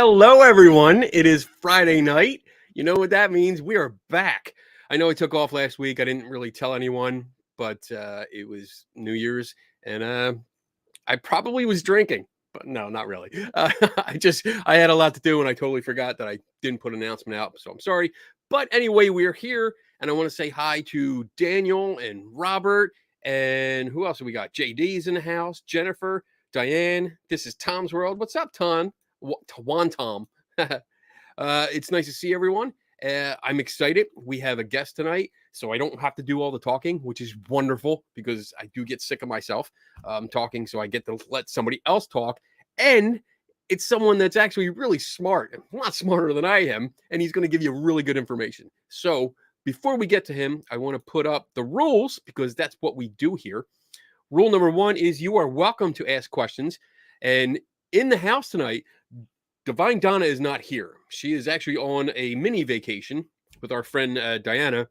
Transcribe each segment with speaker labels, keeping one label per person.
Speaker 1: Hello, everyone. It is Friday night. You know what that means? We are back. I know I took off last week. I didn't really tell anyone, but it was New Year's, and I probably was drinking. But no, not really. I had a lot to do, and I totally forgot that I didn't put an announcement out, so I'm sorry. But anyway, we are here, and I want to say hi to Daniel and Robert, and who else have we got? JD's in the house, Jennifer, Diane. This is Tom's World. What's up, Tom? Tom. It's nice to see everyone. I'm excited. We have a guest tonight, so I don't have to do all the talking, which is wonderful because I do get sick of myself talking, so I get to let somebody else talk. And it's someone that's actually really smart, a lot smarter than I am, and he's going to give you really good information. So before we get to him, I want to put up the rules because that's what we do here. Rule number 1 is you are welcome to ask questions. And in the house tonight, Divine Donna is not here. She is actually on a mini vacation with our friend Diana.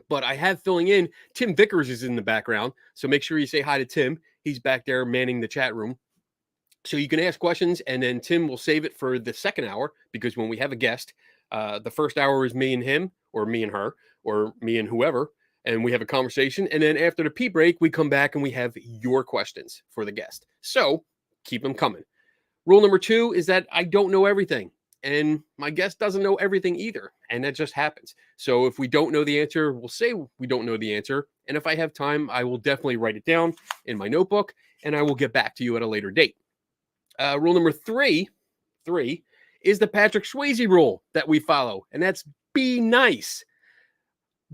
Speaker 1: But I have filling in. Tim Vickers is in the background. So make sure you say hi to Tim. He's back there manning the chat room. So you can ask questions, and then Tim will save it for the second hour because when we have a guest, the first hour is me and him, or me and her, or me and whoever, and we have a conversation. And then after the pee break, we come back and we have your questions for the guest. So keep them coming. Rule number 2 is that I don't know everything, and my guest doesn't know everything either, and that just happens. So if we don't know the answer, we'll say we don't know the answer, and if I have time, I will definitely write it down in my notebook, and I will get back to you at a later date. Rule number 3 is the Patrick Swayze rule that we follow, and that's be nice.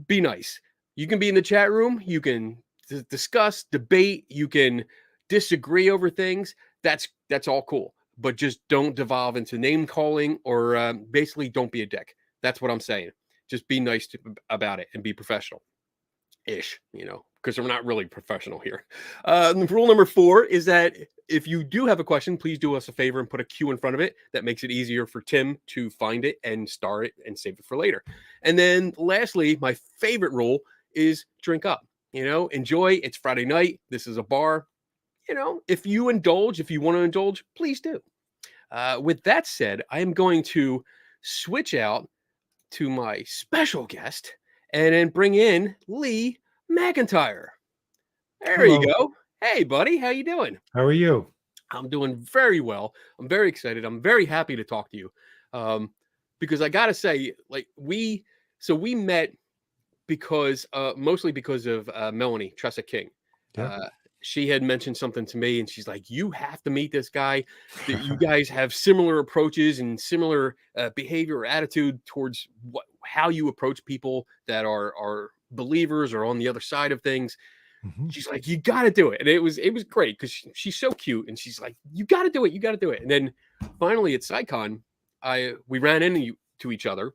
Speaker 1: Be nice. You can be in the chat room. You can discuss, debate. You can disagree over things. That's all cool. But just don't devolve into name calling or basically don't be a dick. That's what I'm saying. Just be nice about it and be professional-ish, because we're not really professional here. Rule number 4 is that if you do have a question, please do us a favor and put a Q in front of it. That makes it easier for Tim to find it and star it and save it for later. And then lastly, my favorite rule is drink up. Enjoy. It's Friday night. This is a bar. If you want to indulge, please do. With that said, I am going to switch out to my special guest and then bring in Lee McIntyre. There
Speaker 2: Hello.
Speaker 1: you go. Hey, buddy. How you doing?
Speaker 2: How are you?
Speaker 1: I'm doing very well. I'm very excited. I'm very happy to talk to you because I got to say, we met because mostly because of Melanie Trecek-King.
Speaker 2: Yeah.
Speaker 1: She had mentioned something to me and she's like, you have to meet this guy. That you guys have similar approaches and similar behavior or attitude towards how you approach people that are believers or on the other side of things. Mm-hmm. She's like, you got to do it. And it was great because she's so cute. And she's like, you got to do it. You got to do it. And then finally at SHBCon, we ran into each other.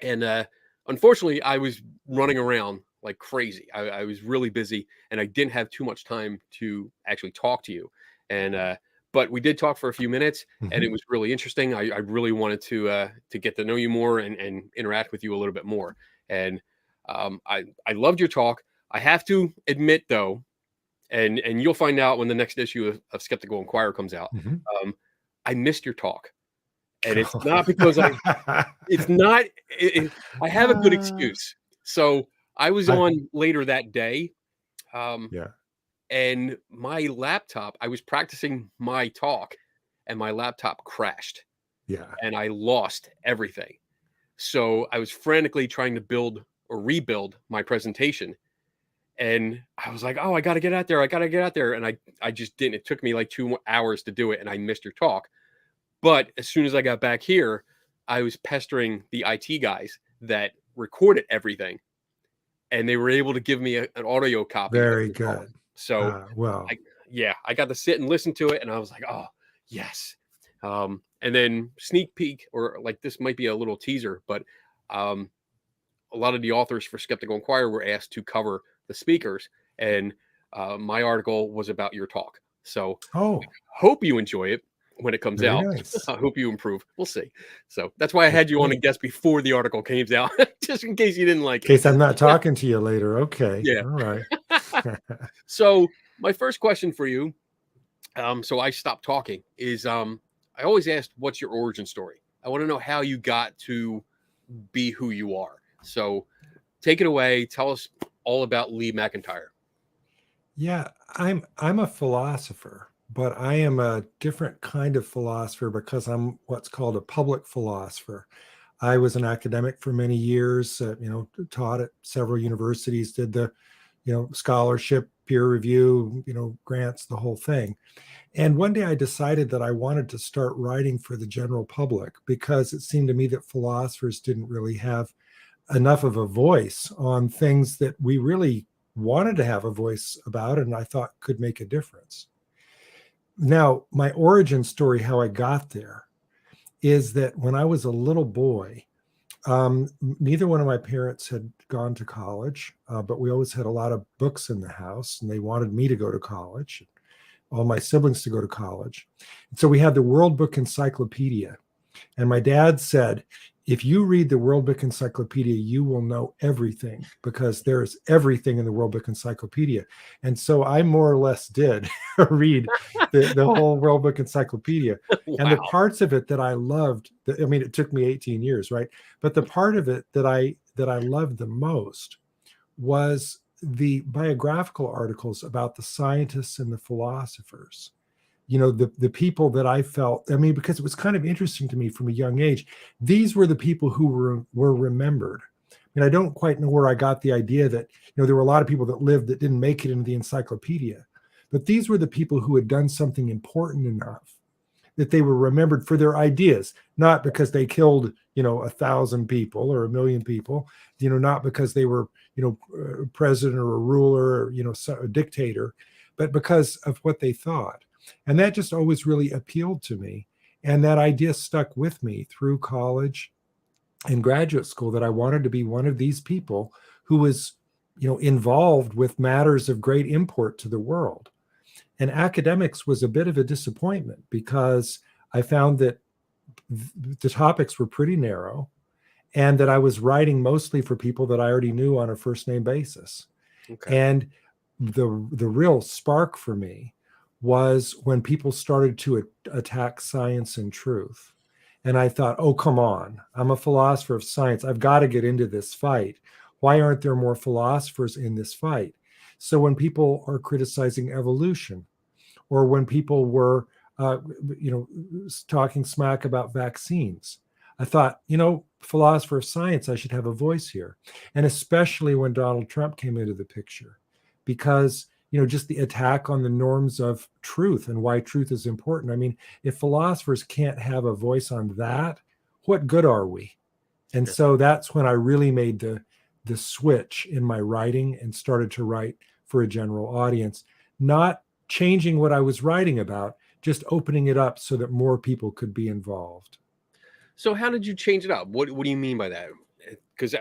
Speaker 1: And unfortunately, I was running around like crazy. I was really busy and I didn't have too much time to actually talk to you. And but we did talk for a few minutes, mm-hmm. and it was really interesting. I really wanted to get to know you more and interact with you a little bit more. And I loved your talk. I have to admit though, and you'll find out when the next issue of Skeptical Inquirer comes out. Mm-hmm. I missed your talk. And it's not because I have a good excuse. So I was on later that day. And my laptop, I was practicing my talk and my laptop crashed. Yeah. And I lost everything. So I was frantically trying to build or rebuild my presentation. And I was like, oh, I got to get out there. And I just didn't. It took me like 2 hours to do it. And I missed your talk. But as soon as I got back here, I was pestering the IT guys that recorded everything. And they were able to give me an audio copy.
Speaker 2: Very good.
Speaker 1: So, I got to sit and listen to it. And I was like, oh, yes. And then sneak peek, or like this might be a little teaser, but a lot of the authors for Skeptical Inquirer were asked to cover the speakers. And my article was about your talk. So I hope you enjoy it when it comes out. Nice. I hope you improve. We'll see. So that's why I had you on a guest before the article came out, just in case you didn't like it.
Speaker 2: In case I'm not talking to you later. Okay.
Speaker 1: Yeah.
Speaker 2: All right.
Speaker 1: So my first question for you, so I stopped talking, is I always ask, what's your origin story? I want to know how you got to be who you are. So take it away. Tell us all about Lee McIntyre.
Speaker 2: Yeah, I'm a philosopher, but I am a different kind of philosopher because I'm what's called a public philosopher. I was an academic for many years, taught at several universities, did the, scholarship, peer review, grants, the whole thing. And one day I decided that I wanted to start writing for the general public because it seemed to me that philosophers didn't really have enough of a voice on things that we really wanted to have a voice about and I thought could make a difference. Now, my origin story, how I got there, is that when I was a little boy, neither one of my parents had gone to college, but we always had a lot of books in the house, and they wanted me to go to college, all my siblings to go to college. And so we had the World Book Encyclopedia. And my dad said, if you read the World Book Encyclopedia, you will know everything because there's everything in the World Book Encyclopedia. And so I more or less did read the whole World Book Encyclopedia.
Speaker 1: Wow.
Speaker 2: And the parts of it that I loved, it took me 18 years, right? But the part of it that I loved the most was the biographical articles about the scientists and the philosophers. The people that I felt, because it was kind of interesting to me from a young age, these were the people who were remembered. I don't quite know where I got the idea that, there were a lot of people that lived that didn't make it into the encyclopedia, but these were the people who had done something important enough that they were remembered for their ideas, not because they killed, 1,000 people or 1,000,000 people, not because they were, president or a ruler or, a dictator, but because of what they thought. And that just always really appealed to me. And that idea stuck with me through college and graduate school that I wanted to be one of these people who was, involved with matters of great import to the world. And academics was a bit of a disappointment because I found that the topics were pretty narrow and that I was writing mostly for people that I already knew on a first name basis. Okay. And the real spark for me was when people started to attack science and truth. And I thought, oh, come on, I'm a philosopher of science. I've got to get into this fight. Why aren't there more philosophers in this fight? So when people are criticizing evolution, or when people were, talking smack about vaccines, I thought, philosopher of science, I should have a voice here. And especially when Donald Trump came into the picture, because just the attack on the norms of truth and why truth is important. If philosophers can't have a voice on that, what good are we? And so that's when I really made the switch in my writing and started to write for a general audience, not changing what I was writing about, just opening it up so that more people could be involved.
Speaker 1: So how did you change it up? What do you mean by that? Because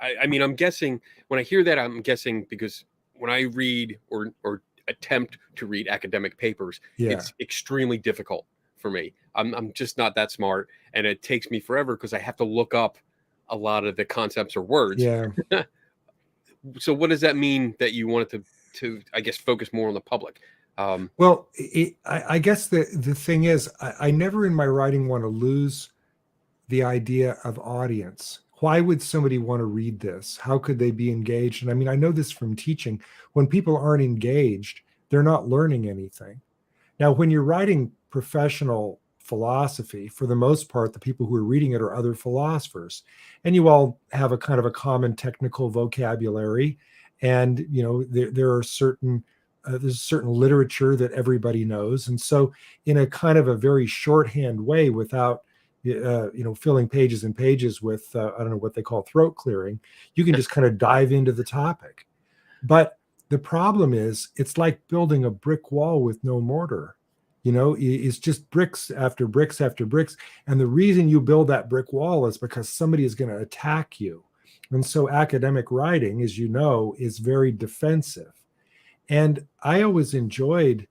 Speaker 1: I'm guessing when I hear that, I'm guessing because when I read or attempt to read academic papers, it's extremely difficult for me. I'm just not that smart, and it takes me forever because I have to look up a lot of the concepts or words.
Speaker 2: Yeah.
Speaker 1: So what does that mean that you wanted to I guess focus more on the public?
Speaker 2: Well, I guess the thing is, I never in my writing want to lose the idea of audience. Why would somebody want to read this? How could they be engaged? And I know this from teaching. When people aren't engaged, they're not learning anything. Now, when you're writing professional philosophy, for the most part, the people who are reading it are other philosophers. And you all have a kind of a common technical vocabulary. And, there are there's a certain literature that everybody knows. And so in a kind of a very shorthand way, without filling pages and pages with, I don't know what they call throat clearing, you can just kind of dive into the topic. But the problem is, it's like building a brick wall with no mortar. It's just bricks after bricks after bricks. And the reason you build that brick wall is because somebody is going to attack you. And so academic writing, as you know, is very defensive. And I always enjoyed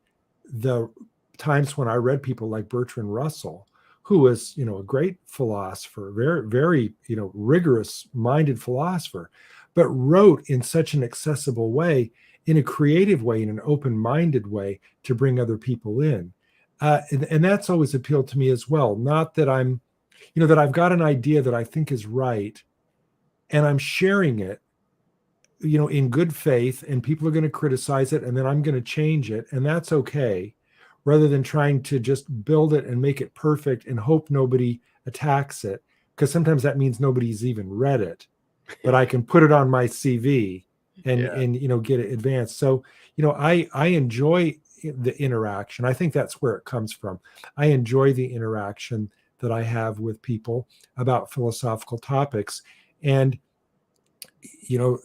Speaker 2: the times when I read people like Bertrand Russell, who was, a great philosopher, very, very, rigorous-minded philosopher, but wrote in such an accessible way, in a creative way, in an open-minded way to bring other people in. And that's always appealed to me as well. Not that I'm, that I've got an idea that I think is right, and I'm sharing it, in good faith, and people are going to criticize it, and then I'm going to change it, and that's okay, rather than trying to just build it and make it perfect and hope nobody attacks it, because sometimes that means nobody's even read it, but I can put it on my CV and
Speaker 1: Yeah.
Speaker 2: get it advanced. So I enjoy the interaction. I think that's where it comes from. I enjoy the interaction that I have with people about philosophical topics, and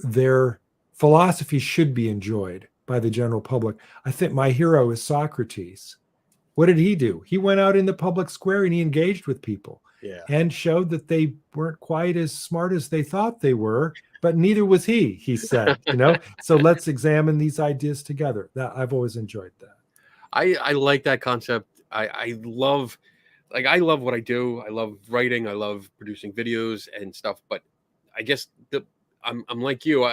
Speaker 2: their philosophy should be enjoyed by the general public. I think my hero is Socrates. What did he do? He went out in the public square and he engaged with people,
Speaker 1: Yeah.
Speaker 2: and showed that they weren't quite as smart as they thought they were, but neither was he said, so let's examine these ideas together. That I've always enjoyed that.
Speaker 1: I like that concept. I love what I do. I love writing. I love producing videos and stuff. But I guess I'm like you.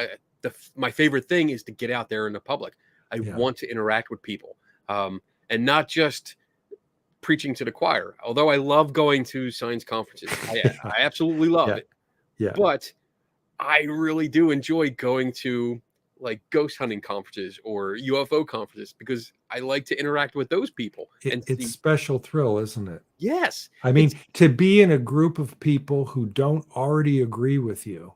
Speaker 1: My favorite thing is to get out there in the public. I want to interact with people, and not just preaching to the choir. Although I love going to science conferences, I absolutely love it.
Speaker 2: Yeah.
Speaker 1: But I really do enjoy going to like ghost hunting conferences or UFO conferences because I like to interact with those people.
Speaker 2: It's special thrill, isn't it?
Speaker 1: Yes.
Speaker 2: I mean, to be in a group of people who don't already agree with you,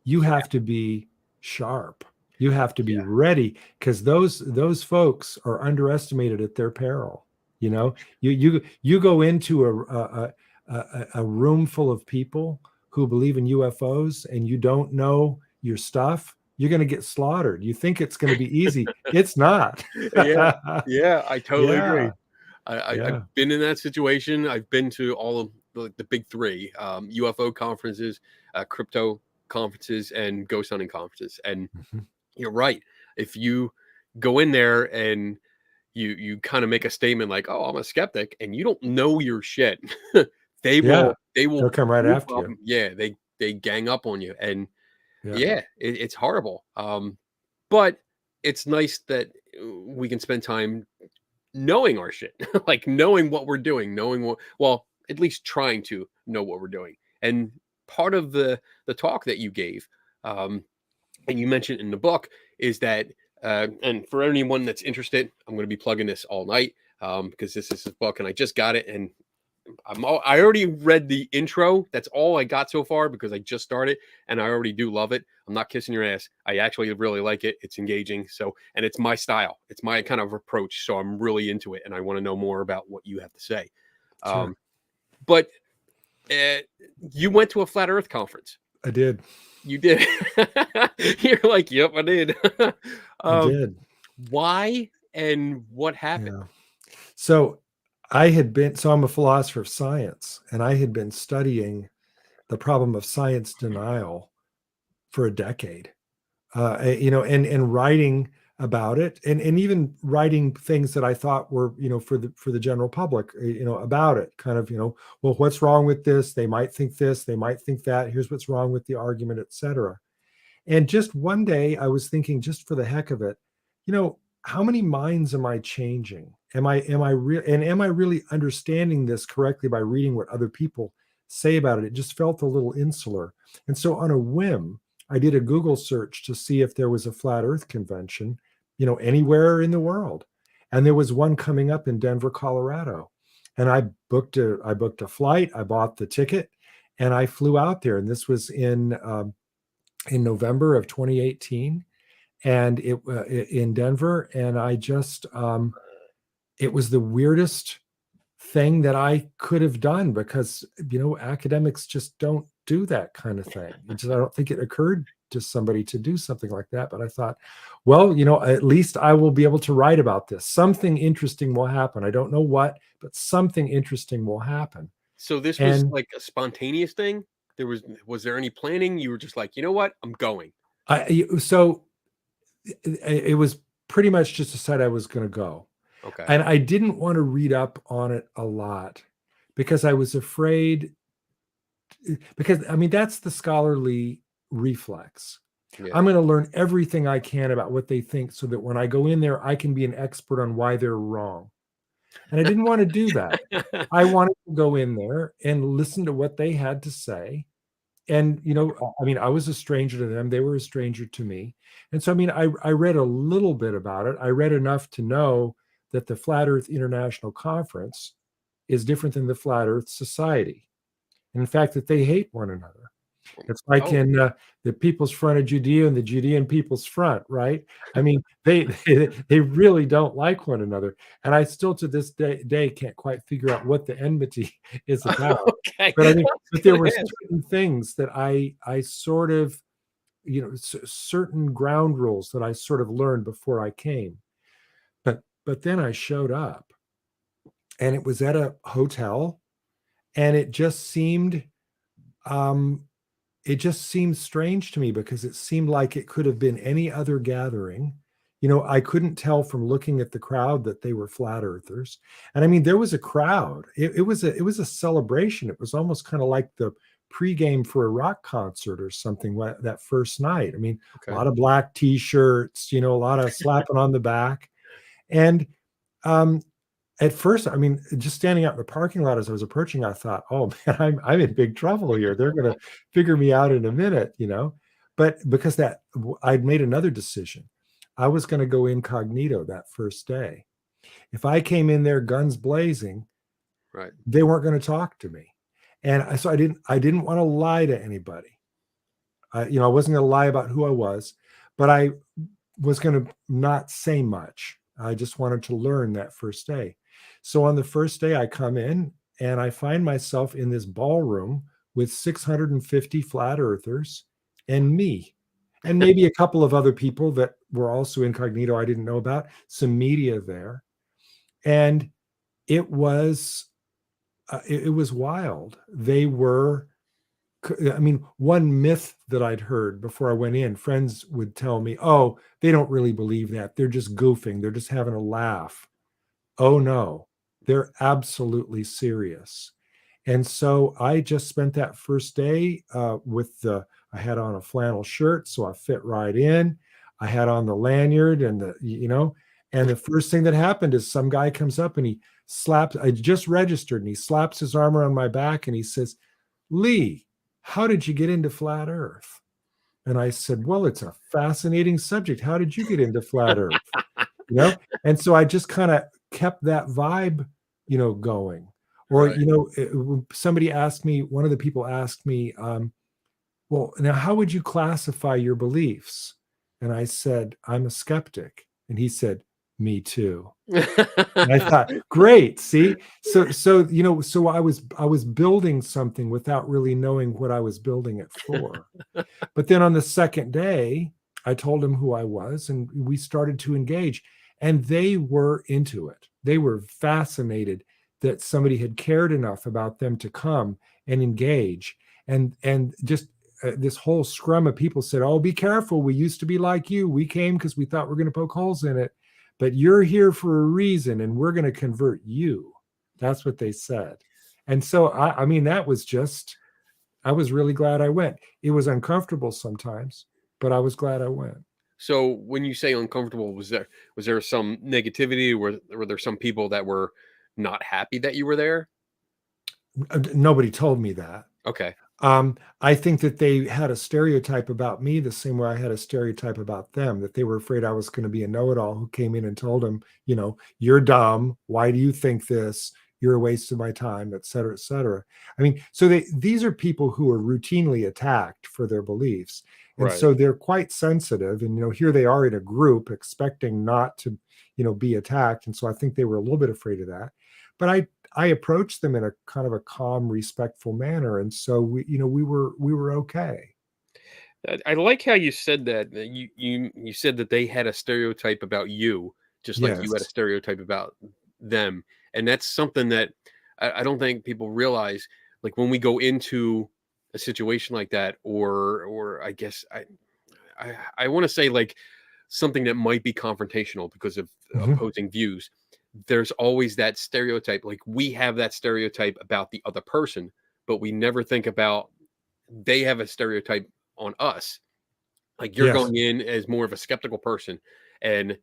Speaker 2: you have to be sharp. You have to be ready, because those folks are underestimated at their peril. You go into a room full of people who believe in UFOs, and you don't know your stuff, you're going to get slaughtered. You think it's going to be easy. It's not.
Speaker 1: Yeah, I totally agree.
Speaker 2: Yeah.
Speaker 1: I've been in that situation. I've been to all of the big three UFO conferences, crypto conferences, and ghost hunting conferences. And you're right. If you go in there and you kind of make a statement like, "Oh, I'm a skeptic," and you don't know your shit, they'll
Speaker 2: come right after you.
Speaker 1: Yeah, they gang up on you, and it's horrible. But it's nice that we can spend time knowing our shit, like knowing what we're doing, at least trying to know what we're doing. And part of the talk that you gave, and you mentioned in the book, is that, and for anyone that's interested, I'm going to be plugging this all night because this is his book, and I just got it, and I already read the intro. That's all I got so far because I just started, and I already do love it. I'm not kissing your ass. I actually really like it. It's engaging. So, and it's my style. It's my kind of approach. So I'm really into it, and I want to know more about what you have to say.
Speaker 2: Sure.
Speaker 1: But you went to a flat Earth conference.
Speaker 2: I did.
Speaker 1: You did. You're like, yep, I did.
Speaker 2: I did.
Speaker 1: Why and what happened?
Speaker 2: Yeah. So I'm a philosopher of science, and I had been studying the problem of science denial for a decade, and writing about it, and even writing things that I thought were, for the general public, about it, kind of, well, what's wrong with this? They might think this, they might think that. Here's what's wrong with the argument, etc. And just one day, I was thinking, just for the heck of it, how many minds am I changing? Am I really understanding this correctly by reading what other people say about it? It just felt a little insular. And so on a whim, I did a Google search to see if there was a flat Earth convention, anywhere in the world. And there was one coming up in Denver, Colorado. And I booked a flight, I bought the ticket, and I flew out there. And this was in November of 2018. And in Denver, and I just it was the weirdest thing that I could have done, because academics just don't do that kind of thing. I don't think it occurred to somebody to do something like that. But I thought, well, at least I will be able to write about this. Something interesting will happen. I don't know what, but something interesting will happen.
Speaker 1: So this was like a spontaneous thing. Was there any planning? You were just like, you know what, I'm going.
Speaker 2: So it was pretty much just decided I was going to go.
Speaker 1: Okay.
Speaker 2: And I didn't want to read up on it a lot, because I was afraid, because that's the scholarly reflex. Yeah. I'm going to learn everything I can about what they think, so that when I go in there, I can be an expert on why they're wrong. And I didn't want to do that. I wanted to go in there and listen to what they had to say. And, I mean, I was a stranger to them. They were a stranger to me. And so, I mean, I read a little bit about it. I read enough to know that the Flat Earth International Conference is different than the Flat Earth Society. And in fact, that they hate one another. It's like
Speaker 1: Oh,
Speaker 2: in the People's Front of Judea and the Judean People's Front, right? I mean, they really don't like one another, and I still to this day can't quite figure out what the enmity is about.
Speaker 1: okay.
Speaker 2: But I mean,
Speaker 1: I was
Speaker 2: but there
Speaker 1: gonna
Speaker 2: were
Speaker 1: ask.
Speaker 2: certain things that I sort of, certain ground rules that I sort of learned before I came. But then I showed up, and it was at a hotel, and um, it just seemed strange to me because it seemed like it could have been any other gathering. I couldn't tell from looking at the crowd that they were flat earthers. And I mean, there was a crowd. It was a celebration. It was almost kind of like the pregame for a rock concert or something that first night. I mean, a
Speaker 1: Okay.
Speaker 2: lot of black t-shirts, a lot of slapping on the back. And um, at first, I mean, just standing out in the parking lot as I was approaching, I thought, "Oh man, I'm in big trouble here. They're going to figure me out in a minute." But because I'd made another decision, I was going to go incognito that first day. If I came in there guns blazing,
Speaker 1: Right.
Speaker 2: they weren't going to talk to me, and so I didn't want to lie to anybody. I wasn't going to lie about who I was, but I was going to not say much. I just wanted to learn that first day. So on the first day, I come in and I find myself in this ballroom with 650 flat earthers and me, and maybe a couple of other people that were also incognito I didn't know about, some media there. And it was it was wild. They were, I mean, one myth that I'd heard before I went in, friends would tell me, "Oh, they don't really believe that. They're just goofing. They're just having a laugh." Oh no, they're absolutely serious. And so I just spent that first day I had on a flannel shirt, so I fit right in. I had on the lanyard and the first thing that happened is some guy comes up and I just registered and he slaps his arm around my back and he says, "Lee, how did you get into flat Earth?" And I said, "Well, it's a fascinating subject. How did you get into flat Earth?" You know? And so I just kind of kept that vibe, going. Or,
Speaker 1: Right.
Speaker 2: somebody asked me, one of the people asked me, "Well, now how would you classify your beliefs?" And I said, "I'm a skeptic." And he said, "Me too." And I thought, great, see? So I was building something without really knowing what I was building it for. But then on the second day, I told them who I was and we started to engage. And they were into it. They were fascinated that somebody had cared enough about them to come and engage. And just this whole scrum of people said, "Oh, be careful. We used to be like you. We came because we thought we're going to poke holes in it. But you're here for a reason and we're going to convert you." That's what they said. And so, I mean, I was really glad I went. It was uncomfortable sometimes, but I was glad I went.
Speaker 1: So when you say uncomfortable, was there some negativity? Were there some people that were not happy that you were there?
Speaker 2: Nobody told me that.
Speaker 1: Okay.
Speaker 2: I think that they had a stereotype about me the same way I had a stereotype about them, that they were afraid I was going to be a know-it-all who came in and told them, "You're dumb. Why do you think this? You're a waste of my time," et cetera, et cetera. I mean, so these are people who are routinely attacked for their beliefs. And
Speaker 1: Right.
Speaker 2: so they're quite sensitive. And, here they are in a group expecting not to, be attacked. And so I think they were a little bit afraid of that. But I approached them in a kind of a calm, respectful manner, and so we were okay.
Speaker 1: I like how you said that you said that they had a stereotype about you, just like you had a
Speaker 2: Yes.
Speaker 1: stereotype about them, and that's something that I don't think people realize. Like when we go into a situation like that, or I guess I want to say like something that might be confrontational because of
Speaker 2: Mhm.
Speaker 1: opposing views. There's always that stereotype. Like we have that stereotype about the other person, but we never think about they have a stereotype on us. Like you're
Speaker 2: Yes.
Speaker 1: going in as more of a skeptical person, and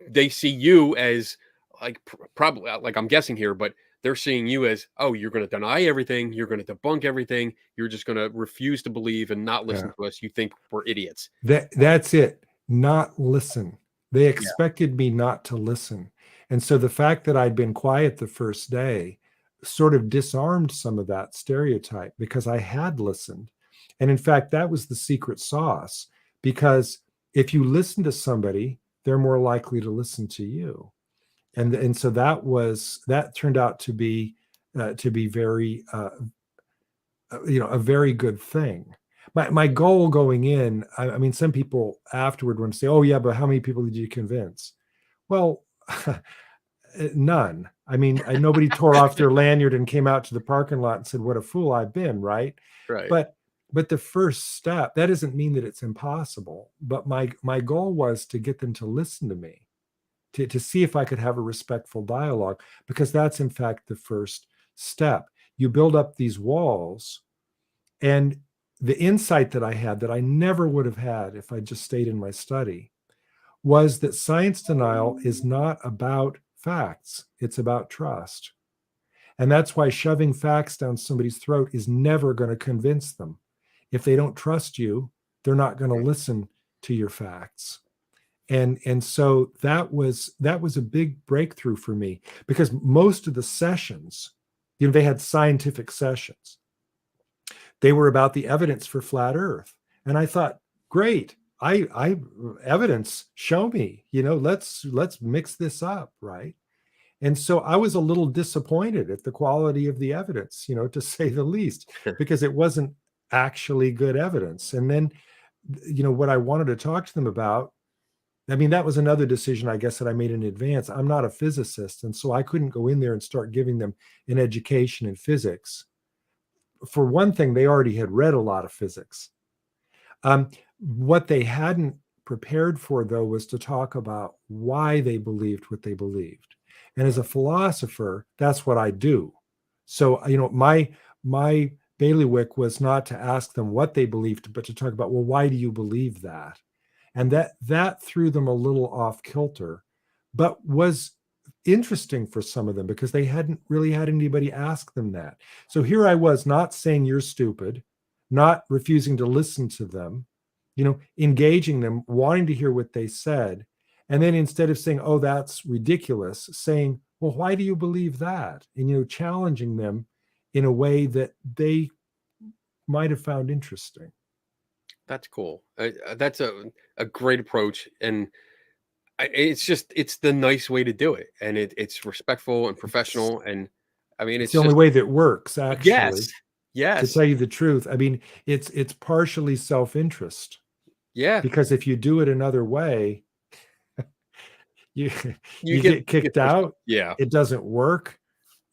Speaker 1: they see you as like probably like I'm guessing here, but they're seeing you as, oh, you're going to deny everything, you're going to debunk everything, you're just going to refuse to believe and not listen to us. You think we're idiots.
Speaker 2: That's it. Not listen. They
Speaker 1: Yeah.
Speaker 2: expected me not to listen. And so the fact that I'd been quiet the first day sort of disarmed some of that stereotype because I had listened. And in fact, that was the secret sauce, because if you listen to somebody, they're more likely to listen to you. And so that turned out to be very a very good thing. My goal going in, I mean, some people afterward want to say, oh yeah, but how many people did you convince? Well, none. I mean, nobody tore off their lanyard and came out to the parking lot and said, what a fool I've been, right?
Speaker 1: Right.
Speaker 2: But the first step, that doesn't mean that it's impossible, but my goal was to get them to listen to me, to see if I could have a respectful dialogue, because that's in fact the first step. You build up these walls. And the insight that I had that I never would have had if I just stayed in my study was that science denial is not about facts, it's about trust. And that's why shoving facts down somebody's throat is never going to convince them. If they don't trust you, they're not going to listen to your facts. And so that was a big breakthrough for me, because most of the sessions, they had scientific sessions. They were about the evidence for flat Earth. And I thought, great, I evidence, show me, let's mix this up, right? And so I was a little disappointed at the quality of the evidence, to say the least, because it wasn't actually good evidence. And then, what I wanted to talk to them about, I mean, that was another decision, I guess, that I made in advance. I'm not a physicist, and so I couldn't go in there and start giving them an education in physics. For one thing, they already had read a lot of physics. What they hadn't prepared for, though, was to talk about why they believed what they believed. And as a philosopher, that's what I do. So, my bailiwick was not to ask them what they believed, but to talk about, well, why do you believe that? And that threw them a little off kilter, but was interesting for some of them because they hadn't really had anybody ask them that. So here I was, not saying you're stupid, not refusing to listen to them, engaging them, wanting to hear what they said. And then instead of saying, oh, that's ridiculous, saying, well, why do you believe that? And, challenging them in a way that they might have found interesting.
Speaker 1: That's cool. That's a great approach. And it's the nice way to do it. And it's respectful and professional. And I mean,
Speaker 2: it's the only way that works, actually.
Speaker 1: Yes.
Speaker 2: To tell you the truth. I mean, it's partially self-interest.
Speaker 1: Yeah.
Speaker 2: Because if you do it another way, you get kicked out.
Speaker 1: Yeah.
Speaker 2: It doesn't work.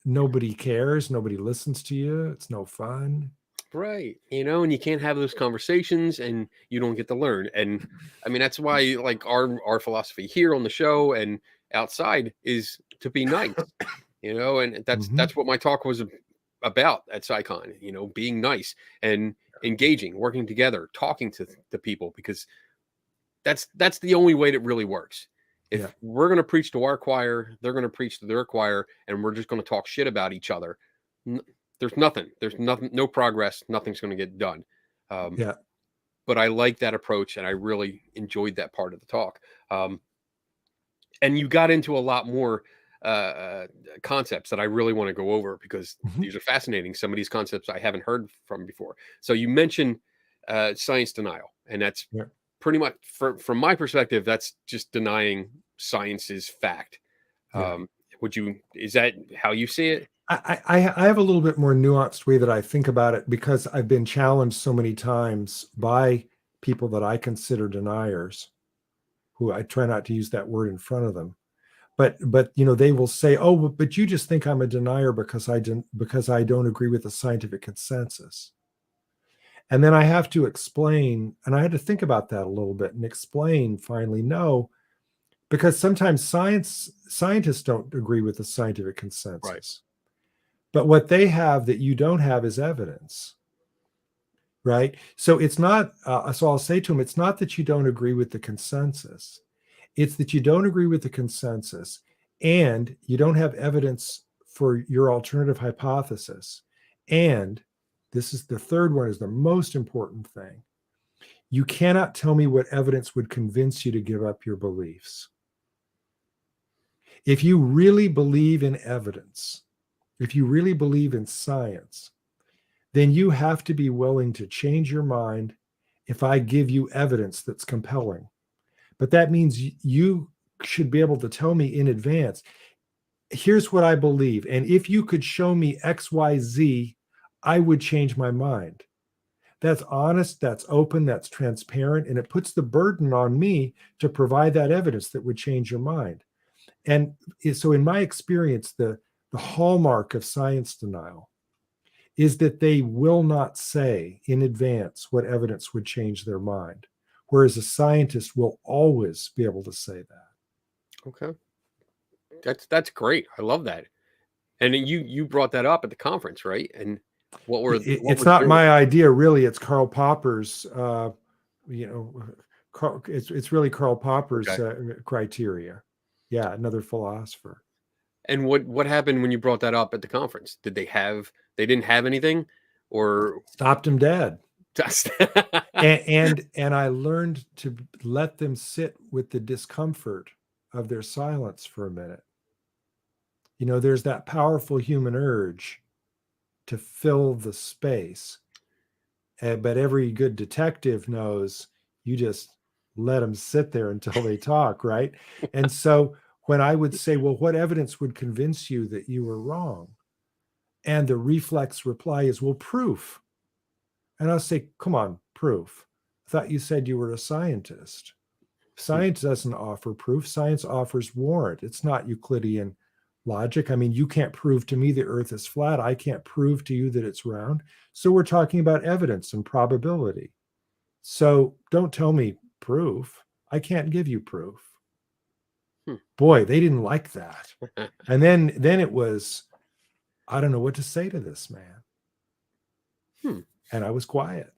Speaker 2: Nobody cares. Nobody listens to you. It's no fun.
Speaker 1: Right. And you can't have those conversations and you don't get to learn. And I mean, that's why like our philosophy here on the show and outside is to be nice, and that's what my talk was about at SHBCon, being nice and engaging, working together, talking to people, because that's the only way that really works. If we're going to preach to our choir, they're going to preach to their choir, and we're just going to talk shit about each other. There's nothing, no progress, nothing's going to get done. But I like that approach, and I really enjoyed that part of the talk. And you got into a lot more concepts that I really want to go over, because these are fascinating. Some of these concepts I haven't heard from before. So you mentioned science denial, and that's pretty much, from my perspective, that's just denying science's fact. Is that how you see it?
Speaker 2: I have a little bit more nuanced way that I think about it, because I've been challenged so many times by people that I consider deniers, who I try not to use that word in front of them. But they will say, oh, but you just think I'm a denier because I don't agree with the scientific consensus. And then I have to explain, and I had to think about that a little bit and explain finally, no, because sometimes scientists don't agree with the scientific consensus.
Speaker 1: Right.
Speaker 2: But what they have that you don't have is evidence, right? So it's not, so I'll say to them, it's not that you don't agree with the consensus. It's that you don't agree with the consensus, and you don't have evidence for your alternative hypothesis, and this is the third one, is the most important thing, you cannot tell me what evidence would convince you to give up your beliefs. If you really believe in evidence, if you really believe in science, then you have to be willing to change your mind if I give you evidence that's compelling. But that means you should be able to tell me in advance, here's what I believe. And if you could show me X, Y, Z, I would change my mind. That's honest, that's open, that's transparent, and it puts the burden on me to provide that evidence that would change your mind. And so in my experience, the hallmark of science denial is that they will not say in advance what evidence would change their mind, whereas a scientist will always be able to say that.
Speaker 1: Okay. That's great. I love that. And you brought that up at the conference, right? And
Speaker 2: It's not my idea, really. It's Karl Popper's. It's really Karl Popper's criteria. Yeah, another philosopher.
Speaker 1: And what happened when you brought that up at the conference? Did they didn't have anything, or
Speaker 2: stopped him dead? and I learned to let them sit with the discomfort of their silence for a minute. There's that powerful human urge to fill the space. But every good detective knows you just let them sit there until they talk, right? And so when I would say, well, what evidence would convince you that you were wrong? And the reflex reply is, well, proof. And I'll say, come on, proof. I thought you said you were a scientist. Science doesn't offer proof. Science offers warrant. It's not Euclidean logic. I mean, you can't prove to me the earth is flat. I can't prove to you that it's round. So we're talking about evidence and probability. So don't tell me proof. I can't give you proof. Boy, they didn't like that. And then it was, I don't know what to say to this man. And I was quiet.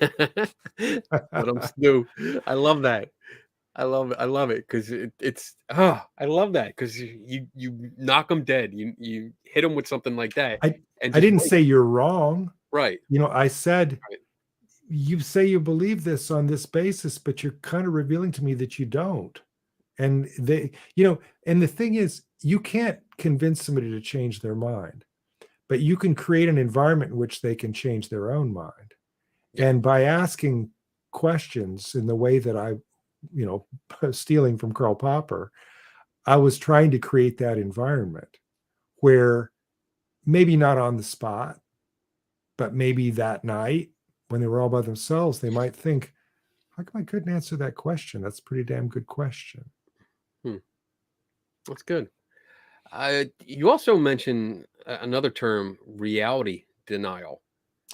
Speaker 1: Let them stew. I love that. I love it because I love that because you knock them dead. You hit them with something like that.
Speaker 2: I didn't say you're wrong.
Speaker 1: Right.
Speaker 2: I said, you say you believe this on this basis, but you're kind of revealing to me that you don't. And and the thing is, you can't convince somebody to change their mind, but you can create an environment in which they can change their own mind. Yeah. And by asking questions in the way that I stealing from Karl Popper, I was trying to create that environment where maybe not on the spot, but maybe that night when they were all by themselves, they might think, how come I couldn't answer that question? That's a pretty damn good question.
Speaker 1: That's good. You also mentioned another term, reality denial.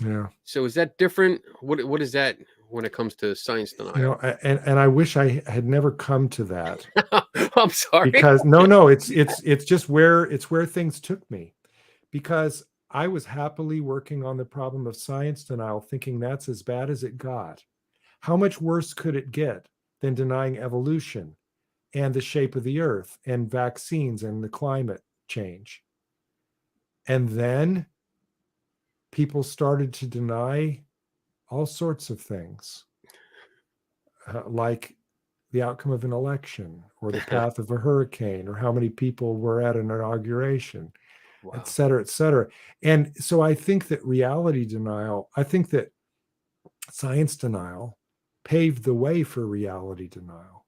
Speaker 2: Yeah.
Speaker 1: So is that different? What is that when it comes to science denial?
Speaker 2: And I wish I had never come to that.
Speaker 1: I'm sorry.
Speaker 2: Because no, it's just where things took me. Because I was happily working on the problem of science denial, thinking that's as bad as it got. How much worse could it get than denying evolution and the shape of the earth and vaccines and the climate change? And then people started to deny all sorts of things, like the outcome of an election or the path of a hurricane or how many people were at an inauguration, et cetera, et cetera. And so I think that science denial paved the way for reality denial.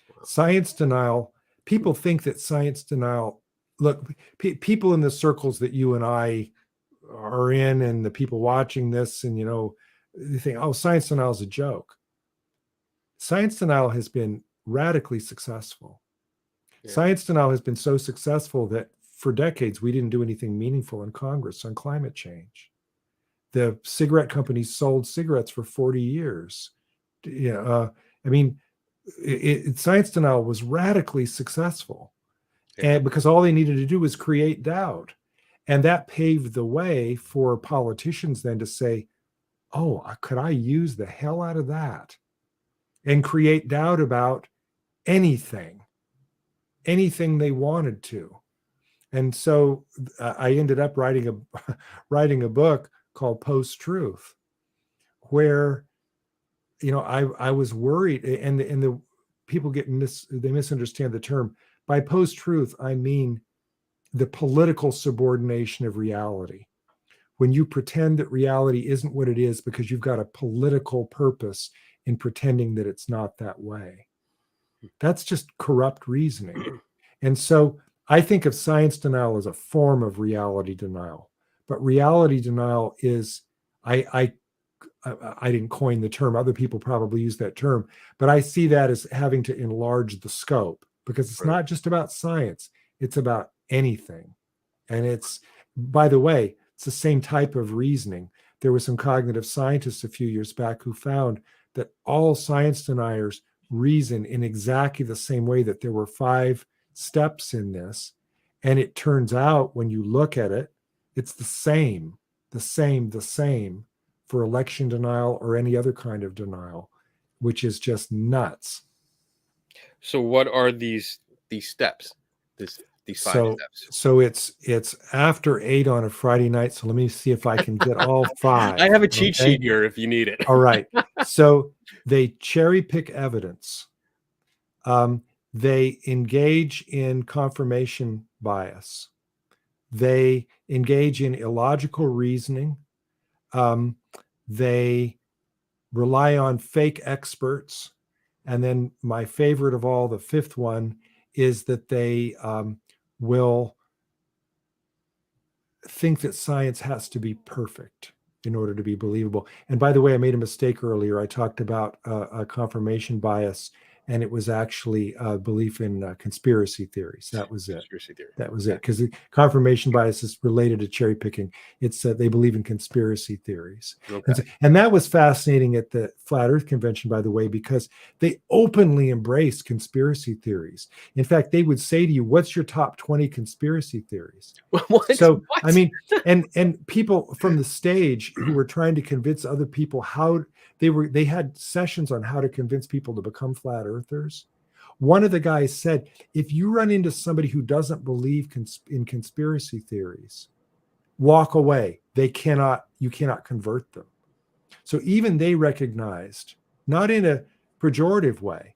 Speaker 2: Wow. Science denial, people think that science denial, look, people in the circles that you and I are in and the people watching this, and they think, oh, science denial is a joke. Science denial has been radically successful. Yeah. Science denial has been so successful that for decades we didn't do anything meaningful in Congress on climate change. The cigarette companies sold cigarettes for 40 years. Science denial was radically successful, and because all they needed to do was create doubt. And that paved the way for politicians then to say, oh, could I use the hell out of that and create doubt about anything? anything they wanted to. And so I ended up writing a book called Post-Truth, where, I was worried, and the people they misunderstand the term. By post-truth, I mean the political subordination of reality. When you pretend that reality isn't what it is because you've got a political purpose in pretending that it's not that way. That's just corrupt reasoning. And so I think of science denial as a form of reality denial. But reality denial is, I didn't coin the term, other people probably use that term, but I see that as having to enlarge the scope, because it's not just about science, it's about anything. And it's, by the way, it's the same type of reasoning. There were some cognitive scientists a few years back who found that all science deniers reason in exactly the same way, that there were 5 steps in this. And it turns out, when you look at it, it's the same for election denial or any other kind of denial, which is just nuts.
Speaker 1: So what are these steps? These 5 steps.
Speaker 2: So it's after 8 on a Friday night. So let me see if I can get all 5.
Speaker 1: I have a cheat sheet here if you need it.
Speaker 2: All right. So they cherry pick evidence. They engage in confirmation bias. They engage in illogical reasoning. They rely on fake experts. And then my favorite of all, the 5th one, is that they will think that science has to be perfect in order to be believable. And by the way, I made a mistake earlier. I talked about a confirmation bias, and it was actually a belief in conspiracy theories. That was it.
Speaker 1: Conspiracy theory.
Speaker 2: That was it. Because the confirmation bias is related to cherry picking. It's they believe in conspiracy theories.
Speaker 1: Okay.
Speaker 2: And that was fascinating at the Flat Earth Convention, by the way, because they openly embraced conspiracy theories. In fact, they would say to you, "What's your top 20 conspiracy theories?"
Speaker 1: What?
Speaker 2: So, I mean, and people from the stage who were trying to convince other people how they had sessions on how to convince people to become flat earthers. One of the guys said, if you run into somebody who doesn't believe in conspiracy theories, walk away. You cannot convert them. So even they recognized, not in a pejorative way,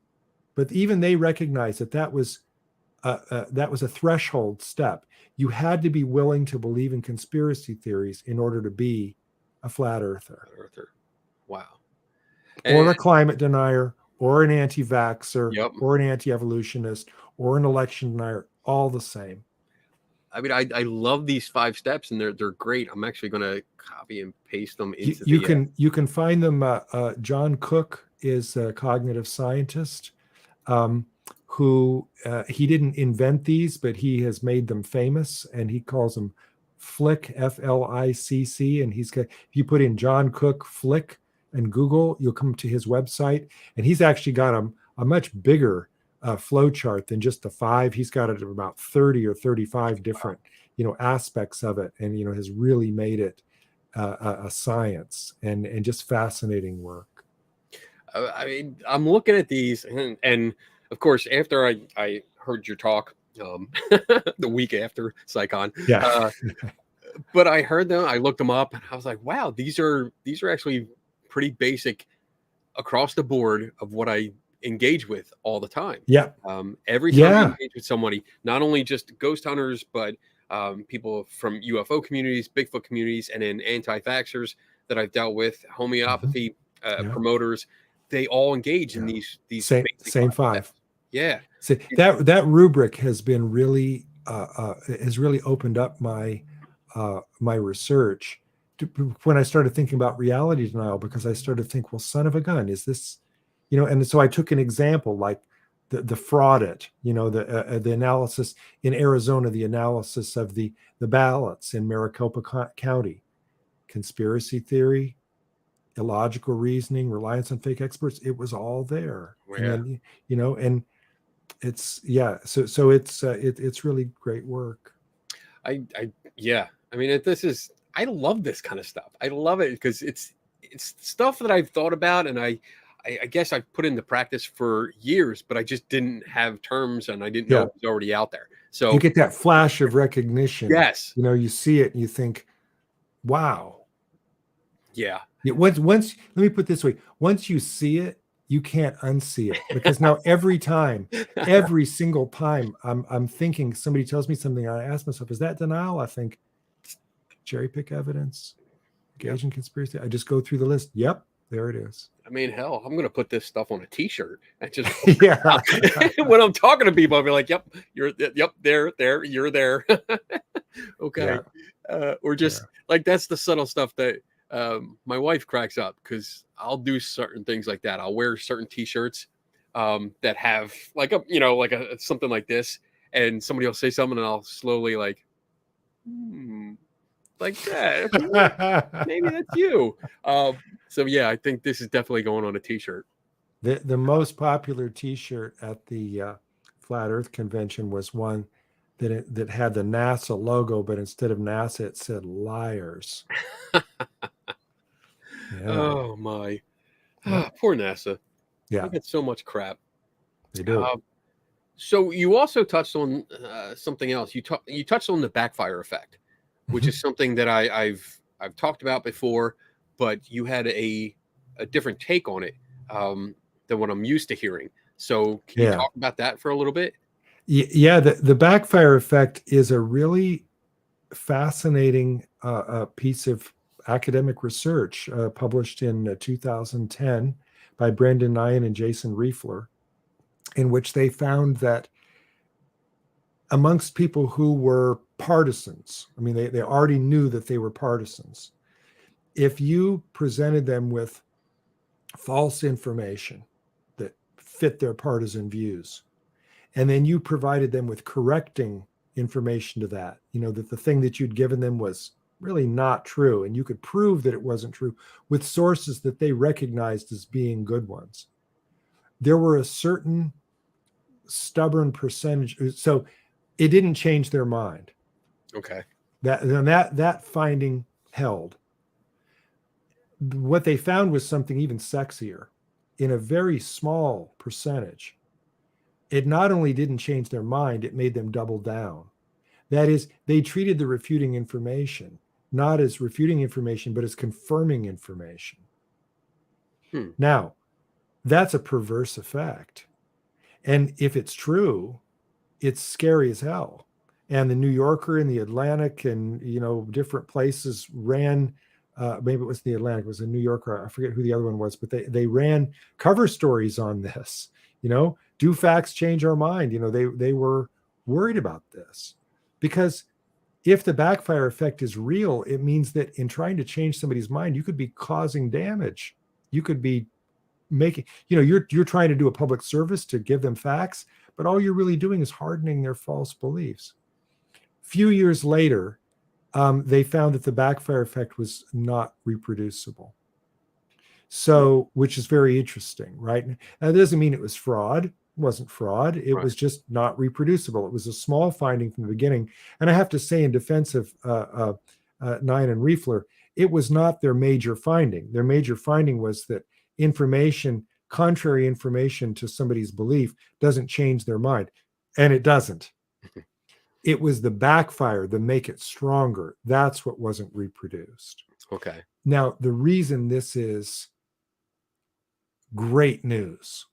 Speaker 2: but even they recognized that was a threshold step. You had to be willing to believe in conspiracy theories in order to be a flat earther.
Speaker 1: Wow.
Speaker 2: Or a climate denier, or an anti-vaxxer,
Speaker 1: Yep.
Speaker 2: or an anti-evolutionist, or an election denier, all the same.
Speaker 1: I mean, I love these 5 steps, and they're great. I'm actually going to copy and paste them into
Speaker 2: you can find them. John Cook is a cognitive scientist who he didn't invent these, but he has made them famous, and he calls them Flick, F-L-I-C-C. And if you put in John Cook Flick and Google, you'll come to his website, and he's actually got a much bigger flow chart than just the 5. He's got it about 30 or 35 different, aspects of it, and has really made it a science and just fascinating work.
Speaker 1: I mean, I'm looking at these, and of course, after I heard your talk, the week after SHBCon,
Speaker 2: yeah.
Speaker 1: But I heard them, I looked them up, and I was like, wow, these are actually pretty basic across the board of what I engage with all the time.
Speaker 2: Yeah.
Speaker 1: Every time I engage with somebody, not only just ghost hunters, but people from UFO communities, Bigfoot communities, and then anti-vaxxers that I've dealt with, homeopathy promoters, they all engage in these
Speaker 2: same 5.
Speaker 1: Yeah.
Speaker 2: So that rubric has been really has really opened up my my research when I started thinking about reality denial, because I started to think, well, son of a gun, is this, and so I took an example like the fraudit, the analysis in Arizona, the analysis of the ballots in Maricopa County, conspiracy theory, illogical reasoning, reliance on fake experts. It was all there.
Speaker 1: Yeah.
Speaker 2: And then, and it's, so it's really great work.
Speaker 1: I mean, I love this kind of stuff. I love it because it's stuff that I've thought about, and I I guess I put into practice for years, but I just didn't have terms and I didn't know
Speaker 2: Yeah.
Speaker 1: it was already out there.
Speaker 2: You
Speaker 1: So
Speaker 2: get that flash of recognition.
Speaker 1: yes.
Speaker 2: You see it and you think, wow.
Speaker 1: Yeah.
Speaker 2: Once let me put it this way, once you see it, you can't unsee it, because now every single time I'm thinking, somebody tells me something, I ask myself, is that denial? I think, cherry pick evidence, engage in conspiracy. I just go through the list. Yep, there it is.
Speaker 1: I mean, hell, I'm going to put this stuff on a t-shirt and just
Speaker 2: Yeah.
Speaker 1: when I'm talking to people, I'll be like, yep, there, you're there. Okay.
Speaker 2: Yeah.
Speaker 1: Or just like, that's the subtle stuff that my wife cracks up, because I'll do certain things like that. I'll wear certain t-shirts that have like a something like this, and somebody will say something and I'll slowly like, like that. Maybe that's you. So yeah, I think this is definitely going on a t-shirt.
Speaker 2: The most popular t-shirt at the Flat Earth Convention was one that had the NASA logo, but instead of NASA, it said liars. Yeah.
Speaker 1: Oh my.
Speaker 2: Yeah.
Speaker 1: Poor NASA.
Speaker 2: Yeah.
Speaker 1: They get so much crap.
Speaker 2: They do.
Speaker 1: So you also touched on something else. You touched on the backfire effect, which is something that I've talked about before, but you had a different take on it than what I'm used to hearing. So can you talk about that for a little bit?
Speaker 2: Yeah, the backfire effect is a really fascinating piece of academic research published in 2010 by Brendan Nyan and Jason Riefler, in which they found that amongst people who were partisans, I mean, they already knew that they were partisans. If you presented them with false information that fit their partisan views, and then you provided them with correcting information to that, that the thing that you'd given them was really not true, and you could prove that it wasn't true with sources that they recognized as being good ones, there were a certain stubborn percentage. So it didn't change their mind.
Speaker 1: Okay.
Speaker 2: That finding held. What they found was something even sexier. In a very small percentage, it not only didn't change their mind, it made them double down. That is, they treated the refuting information not as refuting information, but as confirming information. Now, that's a perverse effect. And if it's true, it's scary as hell. And the New Yorker and the Atlantic and, different places ran, maybe it was the Atlantic, it was a New Yorker, I forget who the other one was, but they ran cover stories on this. Do facts change our mind? They were worried about this, because if the backfire effect is real, it means that in trying to change somebody's mind, you could be causing damage. You could be making, you're trying to do a public service to give them facts, but all you're really doing is hardening their false beliefs. Few years later, they found that the backfire effect was not reproducible. So, which is very interesting, right? Now, that doesn't mean it was fraud. It wasn't fraud. It was just not reproducible. It was a small finding from the beginning. And I have to say, in defense of Nyan and Riefler, it was not their major finding. Their major finding was that contrary information to somebody's belief doesn't change their mind. And it doesn't. It was the backfire, the make it stronger. That's what wasn't reproduced.
Speaker 1: Okay.
Speaker 2: Now, the reason this is great news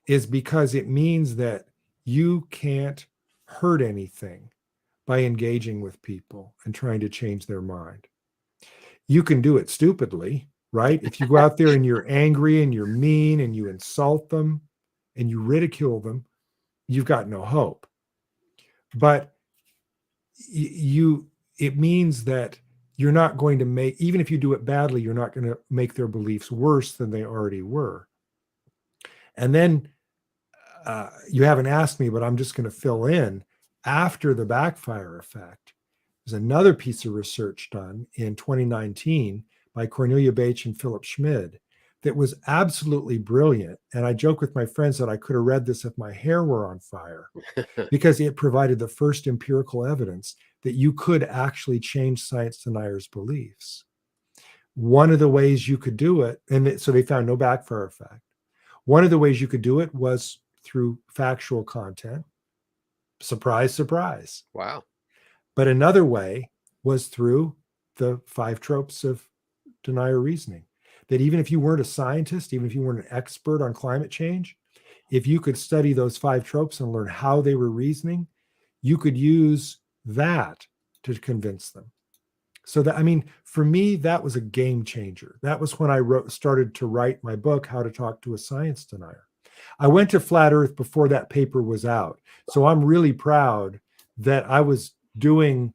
Speaker 2: is because it means that you can't hurt anything by engaging with people and trying to change their mind. You can do it stupidly, right? If you go out there and you're angry and you're mean and you insult them and you ridicule them, you've got no hope. But it means that you're not going to make, even if you do it badly, you're not going to make their beliefs worse than they already were. And then you haven't asked me, but I'm just going to fill in. After the backfire effect, there's another piece of research done in 2019 by Cornelia Bache and Philip Schmid that was absolutely brilliant. And I joke with my friends that I could have read this if my hair were on fire, because it provided the first empirical evidence that you could actually change science deniers' beliefs. one of the ways you could do it, and so they found no backfire effect. One of the ways you could do it was through factual content. Surprise, surprise.
Speaker 1: Wow.
Speaker 2: But another way was through the 5 tropes of denier reasoning. That even if you weren't a scientist, even if you weren't an expert on climate change, if you could study those 5 tropes and learn how they were reasoning, you could use that to convince them. So that, I mean, for me, that was a game changer. That was when I started to write my book, How to Talk to a Science Denier. I went to Flat Earth before that paper was out. So I'm really proud that I was doing,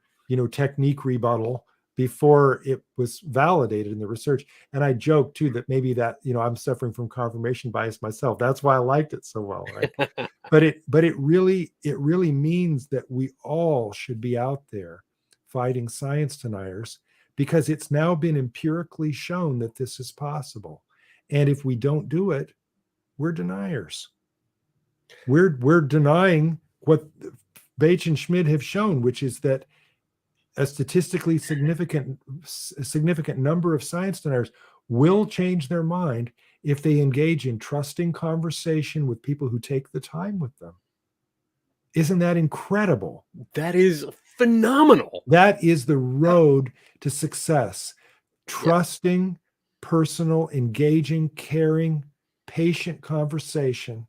Speaker 2: technique rebuttal before it was validated in the research. And I joke too that maybe that, I'm suffering from confirmation bias myself. That's why I liked it so well, right? but it really means that we all should be out there fighting science deniers, because it's now been empirically shown that this is possible. And if we don't do it, we're deniers. We're denying what Bates and Schmid have shown, which is that a statistically significant number of science deniers will change their mind if they engage in trusting conversation with people who take the time with them. Isn't that incredible?
Speaker 1: That is phenomenal.
Speaker 2: That is the road to success. Trusting, personal, engaging, caring, patient conversation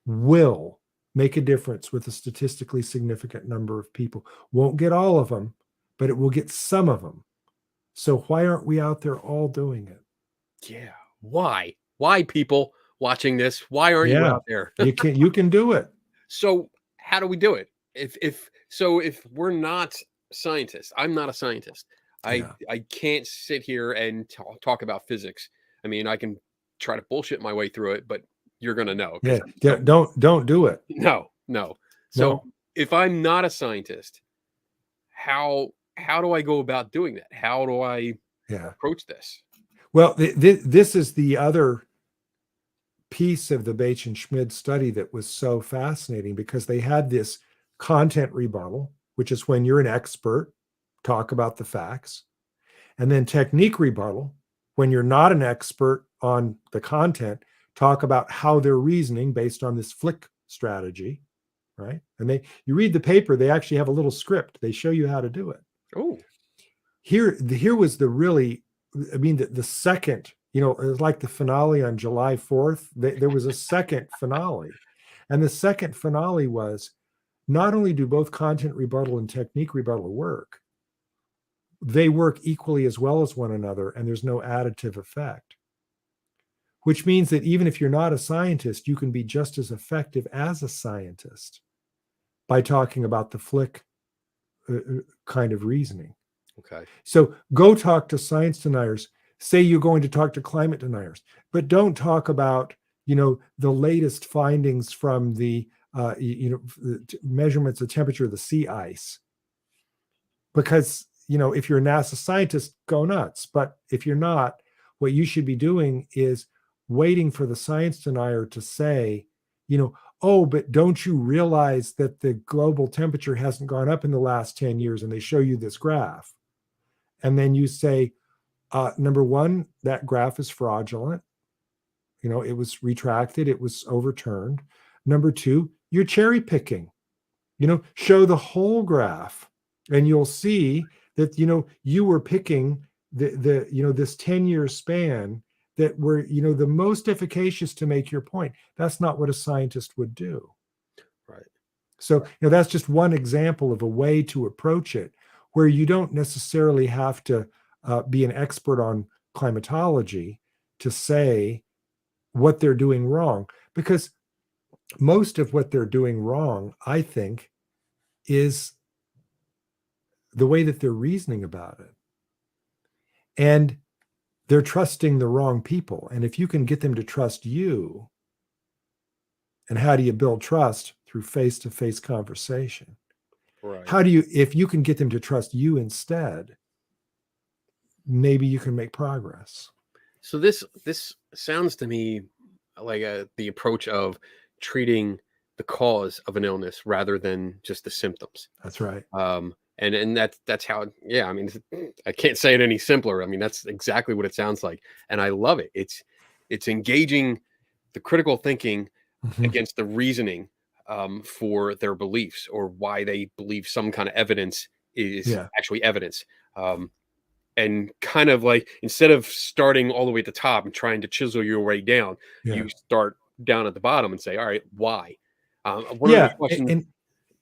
Speaker 2: will make a difference with a statistically significant number of people. Won't get all of them, but it will get some of them. So why aren't we out there all doing it?
Speaker 1: Yeah. Why? Why, people watching this? Why aren't you out there?
Speaker 2: You can do it.
Speaker 1: So how do we do it? If we're not scientists, I'm not a scientist. I can't sit here and talk about physics. I mean, I can try to bullshit my way through it, but you're gonna know.
Speaker 2: Don't do it.
Speaker 1: No. So if I'm not a scientist, how do I go about doing that? How do I approach this?
Speaker 2: Well, this is the other piece of the Bates and Schmid study that was so fascinating, because they had this content rebuttal, which is when you're an expert, talk about the facts, and then technique rebuttal, when you're not an expert on the content, talk about how they're reasoning based on this flick strategy, right? And you read the paper, they actually have a little script. They show you how to do it.
Speaker 1: Oh,
Speaker 2: here was the really, the second, it was like the finale on July 4th. There was a second finale. And the second finale was, not only do both content rebuttal and technique rebuttal work, they work equally as well as one another, and there's no additive effect. Which means that even if you're not a scientist, you can be just as effective as a scientist by talking about the flick kind of reasoning.
Speaker 1: okay.
Speaker 2: So go talk to science deniers. Say you're going to talk to climate deniers, but don't talk about, the latest findings from the, measurements of temperature of the sea ice. Because, if you're a NASA scientist, go nuts. But if you're not, what you should be doing is waiting for the science denier to say, oh, but don't you realize that the global temperature hasn't gone up in the last 10 years? And they show you this graph. And then you say, number one, that graph is fraudulent. It was retracted. It was overturned. Number two, you're cherry picking. Show the whole graph, and you'll see that, you were picking the this 10-year span that were, the most efficacious to make your point. That's not what a scientist would do.
Speaker 1: Right.
Speaker 2: So, that's just one example of a way to approach it, where you don't necessarily have to be an expert on climatology to say what they're doing wrong, because most of what they're doing wrong, I think, is the way that they're reasoning about it. And they're trusting the wrong people. And if you can get them to trust you, and how do you build trust? Through face-to-face conversation.
Speaker 1: Right.
Speaker 2: If you can get them to trust you instead, maybe you can make progress.
Speaker 1: So this sounds to me like the approach of treating the cause of an illness rather than just the symptoms.
Speaker 2: That's right.
Speaker 1: And that's how, yeah, I mean, I can't say it any simpler. I mean, that's exactly what it sounds like. And I love it. It's engaging the critical thinking
Speaker 2: Mhm.
Speaker 1: against the reasoning for their beliefs, or why they believe some kind of evidence is
Speaker 2: Yeah.
Speaker 1: actually evidence. And kind of like, instead of starting all the way at the top and trying to chisel your way down,
Speaker 2: Yeah.
Speaker 1: you start down at the bottom and say, all right, why? One of the
Speaker 2: Yeah.
Speaker 1: questions
Speaker 2: And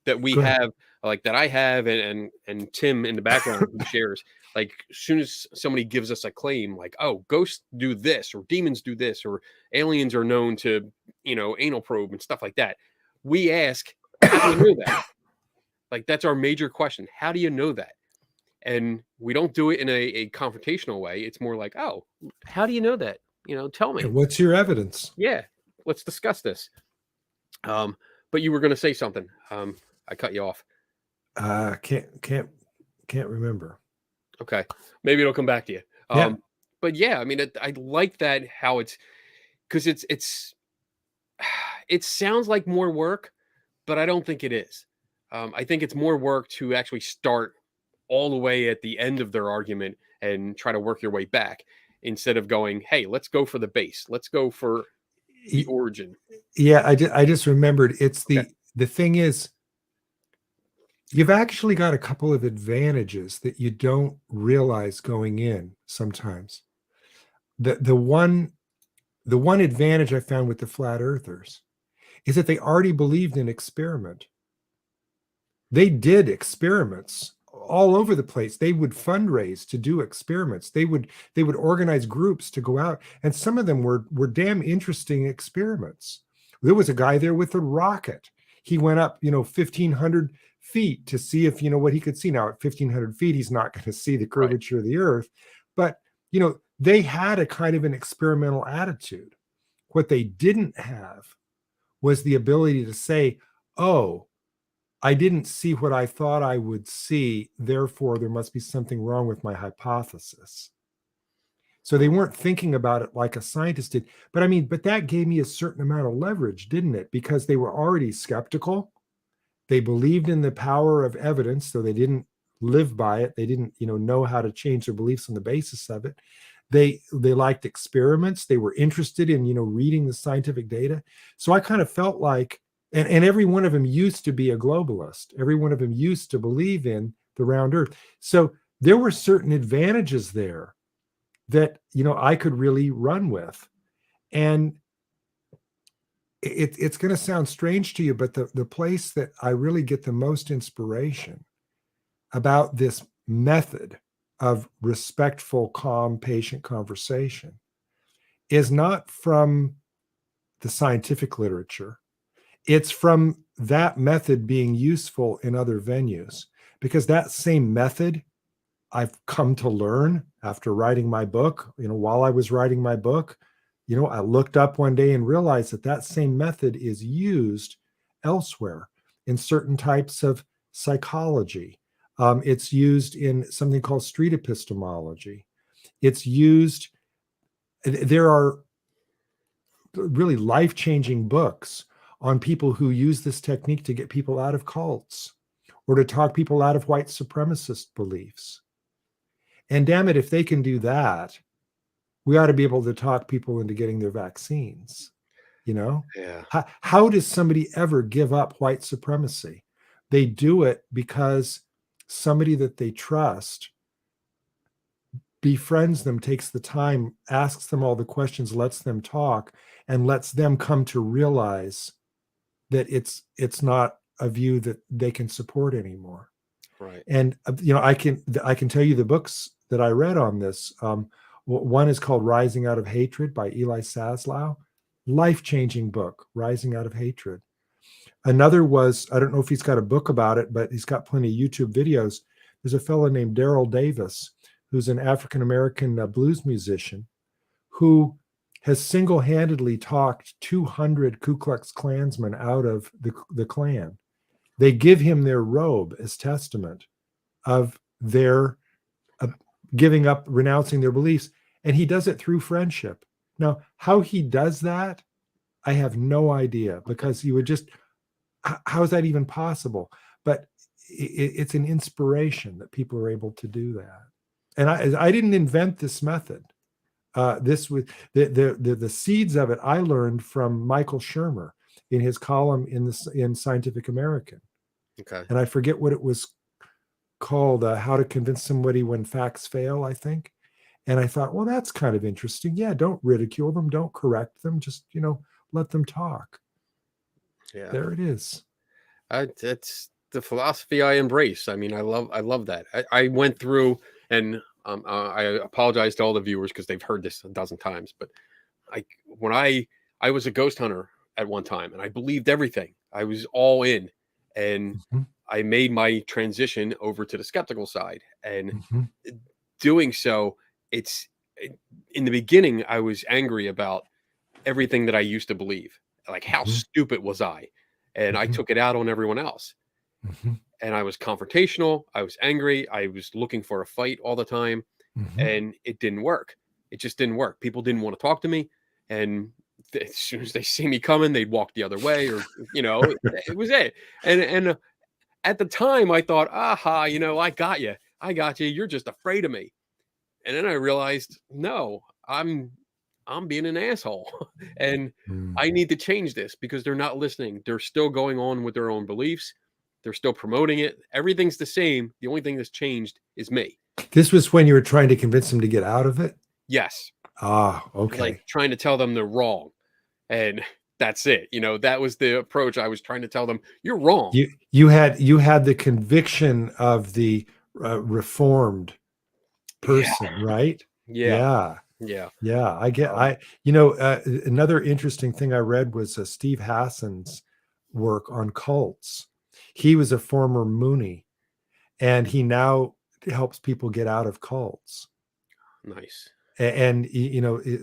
Speaker 1: that we
Speaker 2: go ahead.
Speaker 1: have, like that I have, and Tim in the background who shares, like as soon as somebody gives us a claim, like, oh, ghosts do this, or demons do this, or aliens are known to, anal probe and stuff like that, we ask, how do you know that? Like, that's our major question. How do you know that? And we don't do it in a confrontational way. It's more like, oh, how do you know that? Tell
Speaker 2: Yeah,
Speaker 1: me.
Speaker 2: what's your evidence?
Speaker 1: Yeah, let's discuss this. But you were going to say something. I cut you off.
Speaker 2: Can't remember.
Speaker 1: Okay, maybe it'll come back to you.
Speaker 2: Yeah.
Speaker 1: But yeah, I mean, I like that, how it's, because it sounds like more work, but I don't think it is. I think it's more work to actually start all the way at the end of their argument and try to work your way back, instead of going, hey, let's go for the base, let's go for the origin.
Speaker 2: Yeah, I just remembered. It's
Speaker 1: Okay.
Speaker 2: the thing is, you've actually got a couple of advantages that you don't realize going in sometimes. The one advantage I found with the flat earthers is that they already believed in experiment. They did experiments all over the place. They would fundraise to do experiments. They would organize groups to go out, and some of them were damn interesting experiments. There was a guy there with a rocket. He went up, 1,500 feet to see if, what he could see. Now at 1,500 feet, he's not going to see the curvature of the earth, but they had a kind of an experimental attitude. What they didn't have was the ability to say, oh, I didn't see what I thought I would see, therefore there must be something wrong with my hypothesis. So they weren't thinking about it like a scientist did. But that gave me a certain amount of leverage, didn't it? Because they were already skeptical. They believed in the power of evidence, though they didn't live by it. They didn't, know how to change their beliefs on the basis of it. They liked experiments. They were interested in, reading the scientific data. So I kind of felt like, and every one of them used to be a globalist. Every one of them used to believe in the round earth. So there were certain advantages there that, I could really run with. And it's going to sound strange to you, but the place that I really get the most inspiration about this method of respectful, calm, patient conversation is not from the scientific literature. It's from that method being useful in other venues, because that same method I've come to learn after writing my book. While I was writing my book, I looked up one day and realized that same method is used elsewhere in certain types of psychology. It's used in something called street epistemology. It's used, there are really life-changing books on people who use this technique to get people out of cults or to talk people out of white supremacist beliefs. And damn it, if they can do that, we ought to be able to talk people into getting their vaccines.
Speaker 1: Yeah.
Speaker 2: How does somebody ever give up white supremacy? They do it because somebody that they trust befriends them, takes the time, asks them all the questions, lets them talk, and lets them come to realize that it's not a view that they can support anymore.
Speaker 1: Right.
Speaker 2: And I can tell you the books that I read on this. One is called Rising Out of Hatred by Eli Saslow. Life-changing book, Rising Out of Hatred. Another was, I don't know if he's got a book about it, but he's got plenty of YouTube videos. There's a fellow named Daryl Davis, who's an African-American blues musician, who has single-handedly talked 200 Ku Klux Klansmen out of the Klan. They give him their robe as testament of their giving up, renouncing their beliefs. And he does it through friendship. Now, how he does that, I have no idea, because you would just, how is that even possible? But it's an inspiration that people are able to do that. And I didn't invent this method. This was the seeds of it I learned from Michael Shermer in his column in Scientific American.
Speaker 1: Okay.
Speaker 2: And I forget what it was called, How to Convince Somebody When Facts Fail, I think. And I thought, well, that's kind of interesting. Yeah, don't ridicule them, don't correct them, just, let them talk.
Speaker 1: Yeah.
Speaker 2: There it is.
Speaker 1: That's the philosophy I embrace. I mean, I love that. I went through, and I apologize to all the viewers because they've heard this a dozen times, but when I was a ghost hunter at one time, and I believed everything. I was all in, and I made my transition over to the skeptical side, and doing so, in the beginning, I was angry about everything that I used to believe. Like, how stupid was I? And I took it out on everyone else. And I was confrontational. I was angry. I was looking for a fight all the time. And it didn't work. It just didn't work. People didn't want to talk to me. And as soon as they see me coming, they'd walk the other way, or, it was it. And at the time I thought, aha, I got you. I got you. You're just afraid of me. And then I realized, no, I'm being an asshole. And I need to change this because they're not listening. They're still going on with their own beliefs. They're still promoting it. Everything's the same. The only thing that's changed is me.
Speaker 2: This was when you were trying to convince them to get out of it?
Speaker 1: Yes.
Speaker 2: Okay.
Speaker 1: Like trying to tell them they're wrong. And that's it. That was the approach. I was trying to tell them, you're wrong.
Speaker 2: You had the conviction of the reformed person, right?
Speaker 1: Yeah.
Speaker 2: Another interesting thing I read was Steve Hassan's work on cults. He was a former Moonie, and he now helps people get out of cults.
Speaker 1: Nice.
Speaker 2: And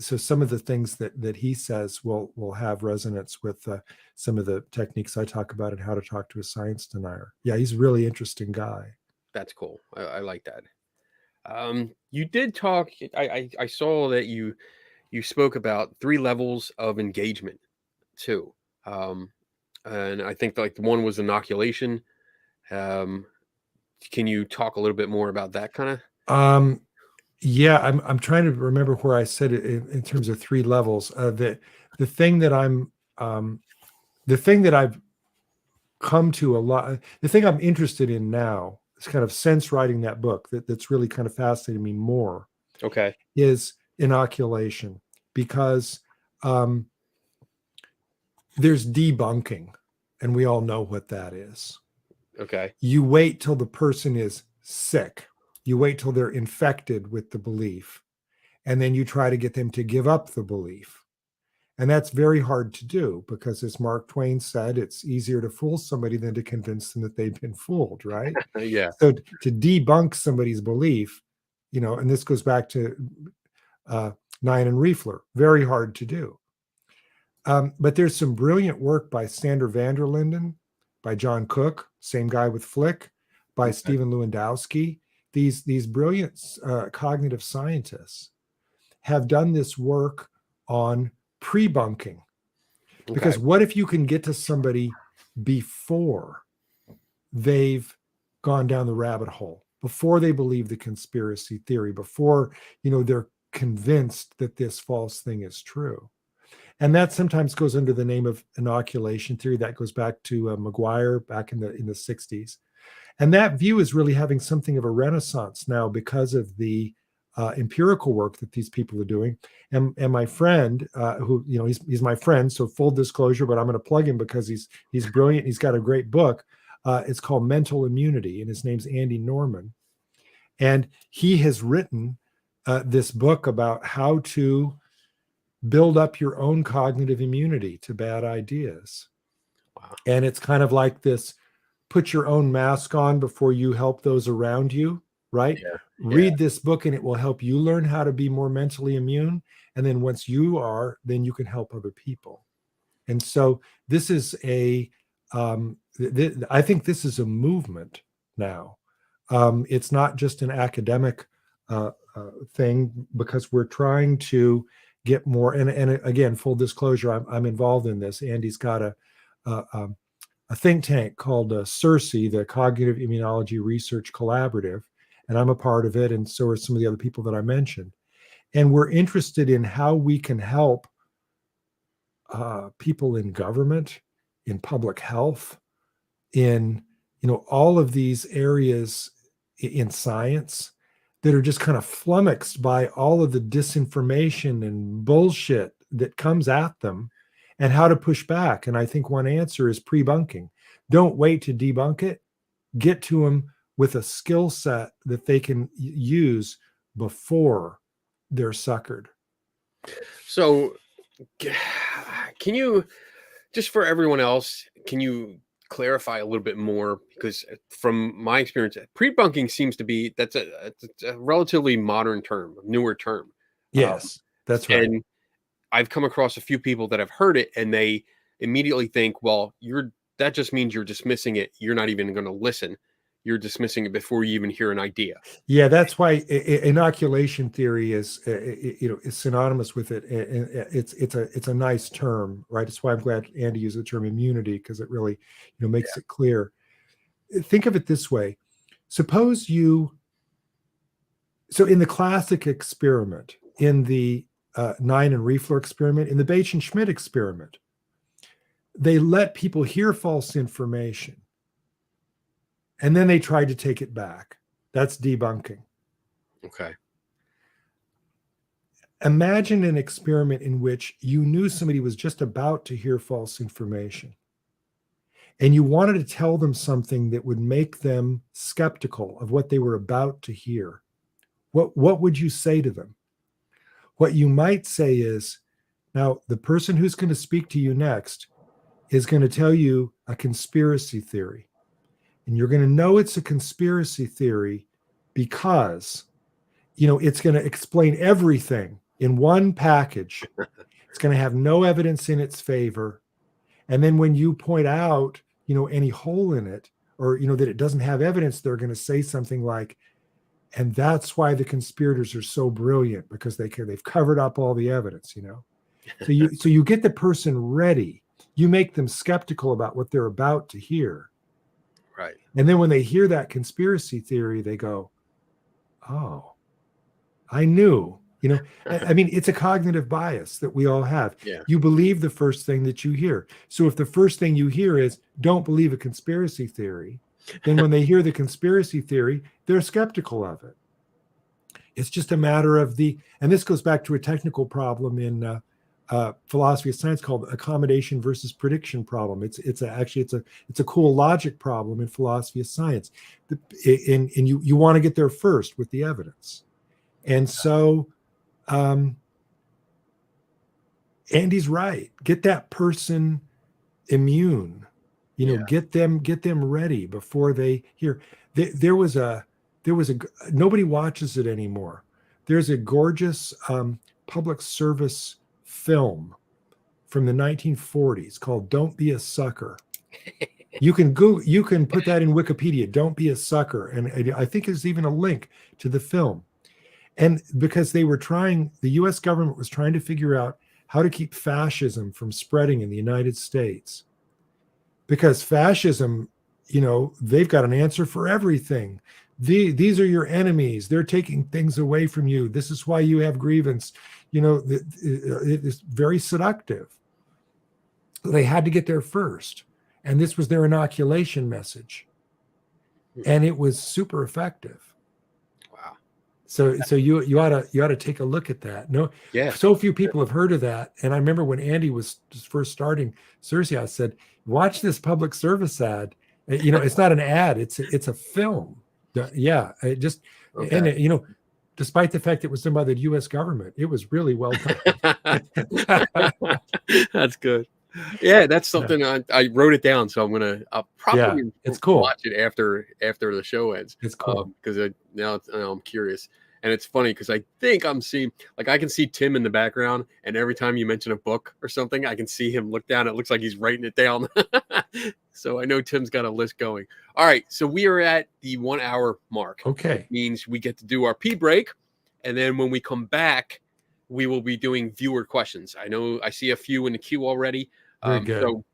Speaker 2: so some of the things that he says will have resonance with some of the techniques I talk about and how to talk to a science denier. Yeah, he's a really interesting guy.
Speaker 1: That's cool. I like that. You did talk. I saw that you spoke about 3 levels of engagement too. And I think like one was inoculation. Can you talk a little bit more about that kind of?
Speaker 2: Yeah, I'm trying to remember where I said it in terms of 3 levels. The thing that I've come to a lot, the thing I'm interested in now, is kind of since writing that book that's really kind of fascinating me more.
Speaker 1: Okay.
Speaker 2: Is inoculation, because there's debunking, and we all know what that is.
Speaker 1: Okay.
Speaker 2: You wait till the person is sick. You wait till they're infected with the belief, and then you try to get them to give up the belief. And that's very hard to do because, as Mark Twain said, it's easier to fool somebody than to convince them that they've been fooled, right?
Speaker 1: Yeah.
Speaker 2: So to debunk somebody's belief, and this goes back to Nine and Riefler, very hard to do. But there's some brilliant work by Sander van der Linden, by John Cook, same guy with Flick, by Stephen Lewandowski. These brilliant cognitive scientists have done this work on pre-bunking. Because what if you can get to somebody before they've gone down the rabbit hole, before they believe the conspiracy theory, before they're convinced that this false thing is true? And that sometimes goes under the name of inoculation theory. That goes back to McGuire back in the 60s. And that view is really having something of a renaissance now because of the empirical work that these people are doing. And my friend, who he's my friend, so full disclosure, but I'm going to plug him because he's brilliant. He's got a great book. It's called Mental Immunity, and his name's Andy Norman. And he has written this book about how to build up your own cognitive immunity to bad ideas.
Speaker 1: Wow.
Speaker 2: And it's kind of like this: put your own mask on before you help those around you, right?
Speaker 1: Yeah.
Speaker 2: Read this book and it will help you learn how to be more mentally immune. And then once you are, then you can help other people. And so this is I think this is a movement now. It's not just an academic thing, because we're trying to get more. And again, full disclosure, I'm involved in this. Andy's got a a think tank called CIRSE, the Cognitive Immunology Research Collaborative, and I'm a part of it, and so are some of the other people that I mentioned. And we're interested in how we can help people in government, in public health, in all of these areas in science that are just kind of flummoxed by all of the disinformation and bullshit that comes at them, and how to push back. And I think one answer is pre-bunking. Don't wait to debunk it. Get to them with a skill set that they can use before they're suckered.
Speaker 1: So can you, just for everyone else, can you clarify a little bit more? Because from my experience, pre-bunking seems to be, that's a relatively modern term, newer term.
Speaker 2: Yes, that's right.
Speaker 1: And I've come across a few people that have heard it and they immediately think, well, that just means you're dismissing it. You're not even going to listen. You're dismissing it before you even hear an idea.
Speaker 2: Yeah, that's why inoculation theory is is synonymous with it. It's a nice term, right? That's why I'm glad Andy used the term immunity, because it really makes it clear. Think of it this way: suppose so in the classic experiment, in the Nine and Riefler experiment, in the Bache and Schmidt experiment, they let people hear false information, and then they tried to take it back. That's debunking.
Speaker 1: Okay.
Speaker 2: Imagine an experiment in which you knew somebody was just about to hear false information, and you wanted to tell them something that would make them skeptical of what they were about to hear. What would you say to them? What you might say is, now the person who's going to speak to you next is going to tell you a conspiracy theory. And you're going to know it's a conspiracy theory because, it's going to explain everything in one package. It's going to have no evidence in its favor. And then when you point out, any hole in it, or, that it doesn't have evidence, they're going to say something like, and that's why the conspirators are so brilliant, because they've covered up all the evidence, So you get the person ready. You make them skeptical about what they're about to hear.
Speaker 1: Right.
Speaker 2: And then when they hear that conspiracy theory, they go, oh, I knew. I mean, it's a cognitive bias that we all have.
Speaker 1: Yeah.
Speaker 2: You believe the first thing that you hear. So if the first thing you hear is don't believe a conspiracy theory, then when they hear the conspiracy theory, they're skeptical of it. It's just a matter of and this goes back to a technical problem in philosophy of science called accommodation versus prediction problem. It's a cool logic problem in philosophy of science. And you want to get there first with the evidence. And so Andy's right. Get that person immune. Get them ready before they hear. There was a nobody watches it anymore. There's a gorgeous public service film from the 1940s called "Don't Be a Sucker." You can put that in Wikipedia. Don't be a sucker, and I think there's even a link to the film. And because the U.S. government was trying to figure out how to keep fascism from spreading in the United States. Because fascism, they've got an answer for everything. These are your enemies. They're taking things away from you. This is why you have grievance. It is very seductive. They had to get there first. And this was their inoculation message. And it was super effective.
Speaker 1: Wow.
Speaker 2: So you ought to take a look at that. No,
Speaker 1: yeah.
Speaker 2: So few people have heard of that. And I remember when Andy was first starting CSIcon, I said, watch this public service ad. It's not an ad, it's a film. Yeah. It just, okay. And despite the fact it was done by the U.S. government, it was really well done.
Speaker 1: That's good. Yeah, that's something I wrote it down, so I'll probably
Speaker 2: it's cool.
Speaker 1: Watch it after the show ends.
Speaker 2: It's cool
Speaker 1: because now I'm curious, and it's funny because I think I'm seeing, like, I can see Tim in the background, and every time you mention a book or something, I can see him look down. It looks like he's writing it down. So I know Tim's got a list going. All right, so we are at the 1 hour mark.
Speaker 2: Okay,
Speaker 1: which means we get to do our pee break, and then when we come back, we will be doing viewer questions. I know I see a few in the queue already.
Speaker 2: Very good.
Speaker 1: So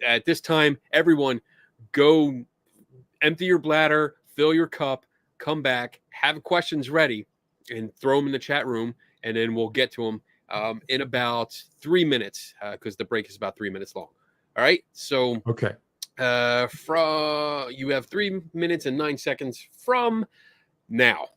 Speaker 1: at this time, everyone go empty your bladder, fill your cup, come back, have questions ready, and throw them in the chat room, and then we'll get to them in about 3 minutes because the break is about 3 minutes long. All right. So
Speaker 2: Okay.
Speaker 1: you have 3 minutes and 9 seconds from now.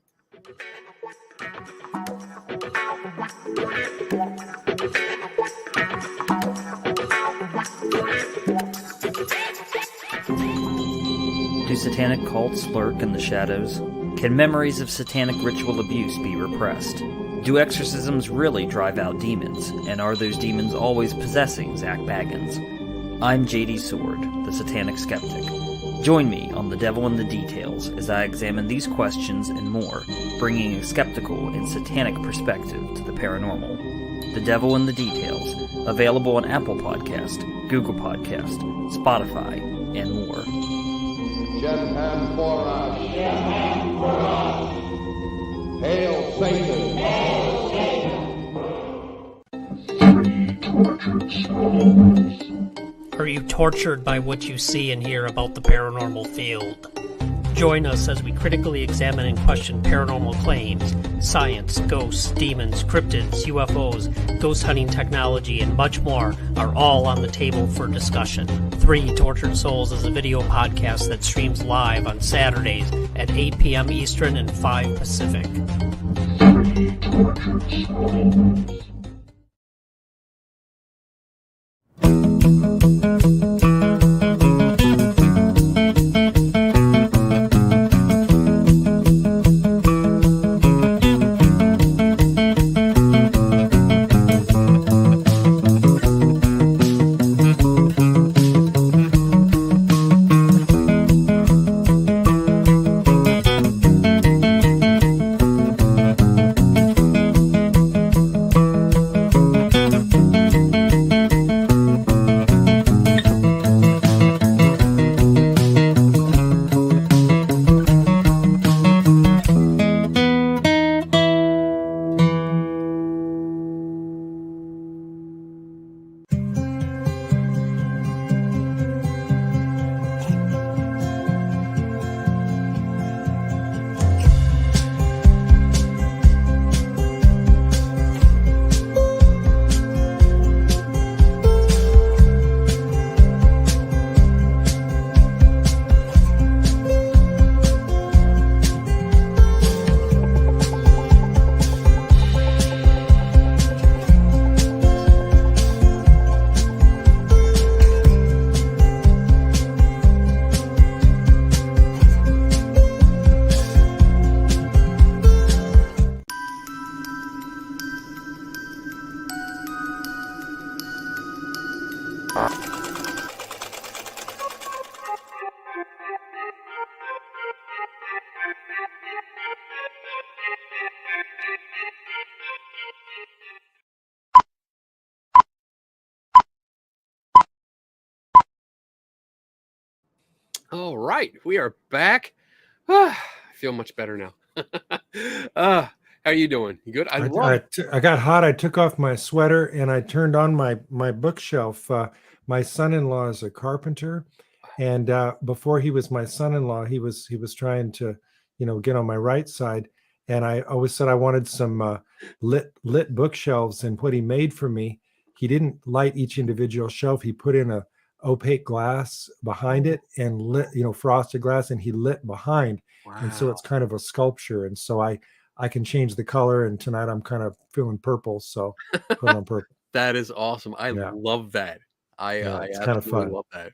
Speaker 3: Do satanic cults lurk in the shadows? Can memories of satanic ritual abuse be repressed? Do exorcisms really drive out demons? And are those demons always possessing Zach Baggins? I'm JD Sword, the Satanic Skeptic. Join me on The Devil in the Details as I examine these questions and more, bringing a skeptical and satanic perspective to the paranormal. The Devil in the Details, available on Apple Podcast, Google Podcast, Spotify, and more.
Speaker 4: Jetham for us. Jetham for us. Hail Satan. Hail Satan.
Speaker 5: Are you tortured by what you see and hear about the paranormal field? Join us as we critically examine and question paranormal claims, science, ghosts, demons, cryptids, UFOs, ghost hunting technology, and much more are all on the table for discussion. 3 Tortured Souls is a video podcast that streams live on Saturdays at 8 p.m. Eastern and 5 Pacific.
Speaker 4: 3 Tortured Souls.
Speaker 1: All right, we are back. I feel much better now. How are you doing? You good?
Speaker 2: I got hot. I took off my sweater and I turned on my bookshelf. My son-in-law is a carpenter, and before he was my son-in-law, he was trying to, get on my right side. And I always said I wanted some lit bookshelves. And what he made for me, he didn't light each individual shelf. He put in a opaque glass behind it and lit, frosted glass, and he lit behind.
Speaker 1: Wow.
Speaker 2: And so it's kind of a sculpture. And so I can change the color, and tonight I'm kind of feeling purple, so put on purple.
Speaker 1: That is awesome. I love that.
Speaker 2: It's kind of fun.
Speaker 1: Love that.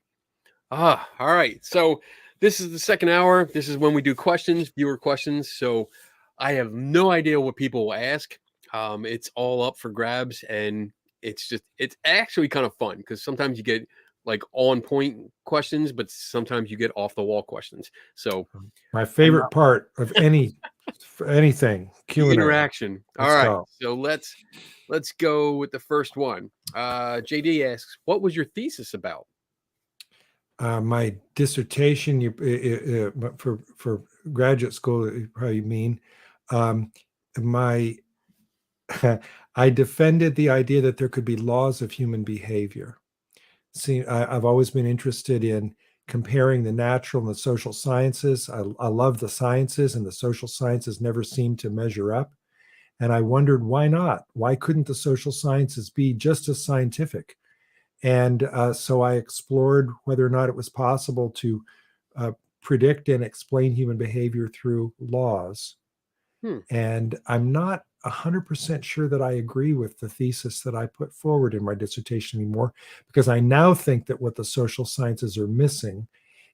Speaker 1: All right. So this is the second hour. This is when we do questions, viewer questions. So I have no idea what people will ask. It's all up for grabs, and it's actually kind of fun because sometimes you get like on point questions, but sometimes you get off the wall questions. So
Speaker 2: my favorite part of anything Q&A.
Speaker 1: Interaction. All right.
Speaker 2: Go.
Speaker 1: So let's go with the first one. JD asks, what was your thesis about?
Speaker 2: My dissertation, for graduate school, you probably mean, I defended the idea that there could be laws of human behavior. I've always been interested in comparing the natural and the social sciences. I love the sciences, and the social sciences never seem to measure up. And I wondered, why not? Why couldn't the social sciences be just as scientific? And so I explored whether or not it was possible to predict and explain human behavior through laws. And I'm not 100% sure that I agree with the thesis that I put forward in my dissertation anymore, because I now think that what the social sciences are missing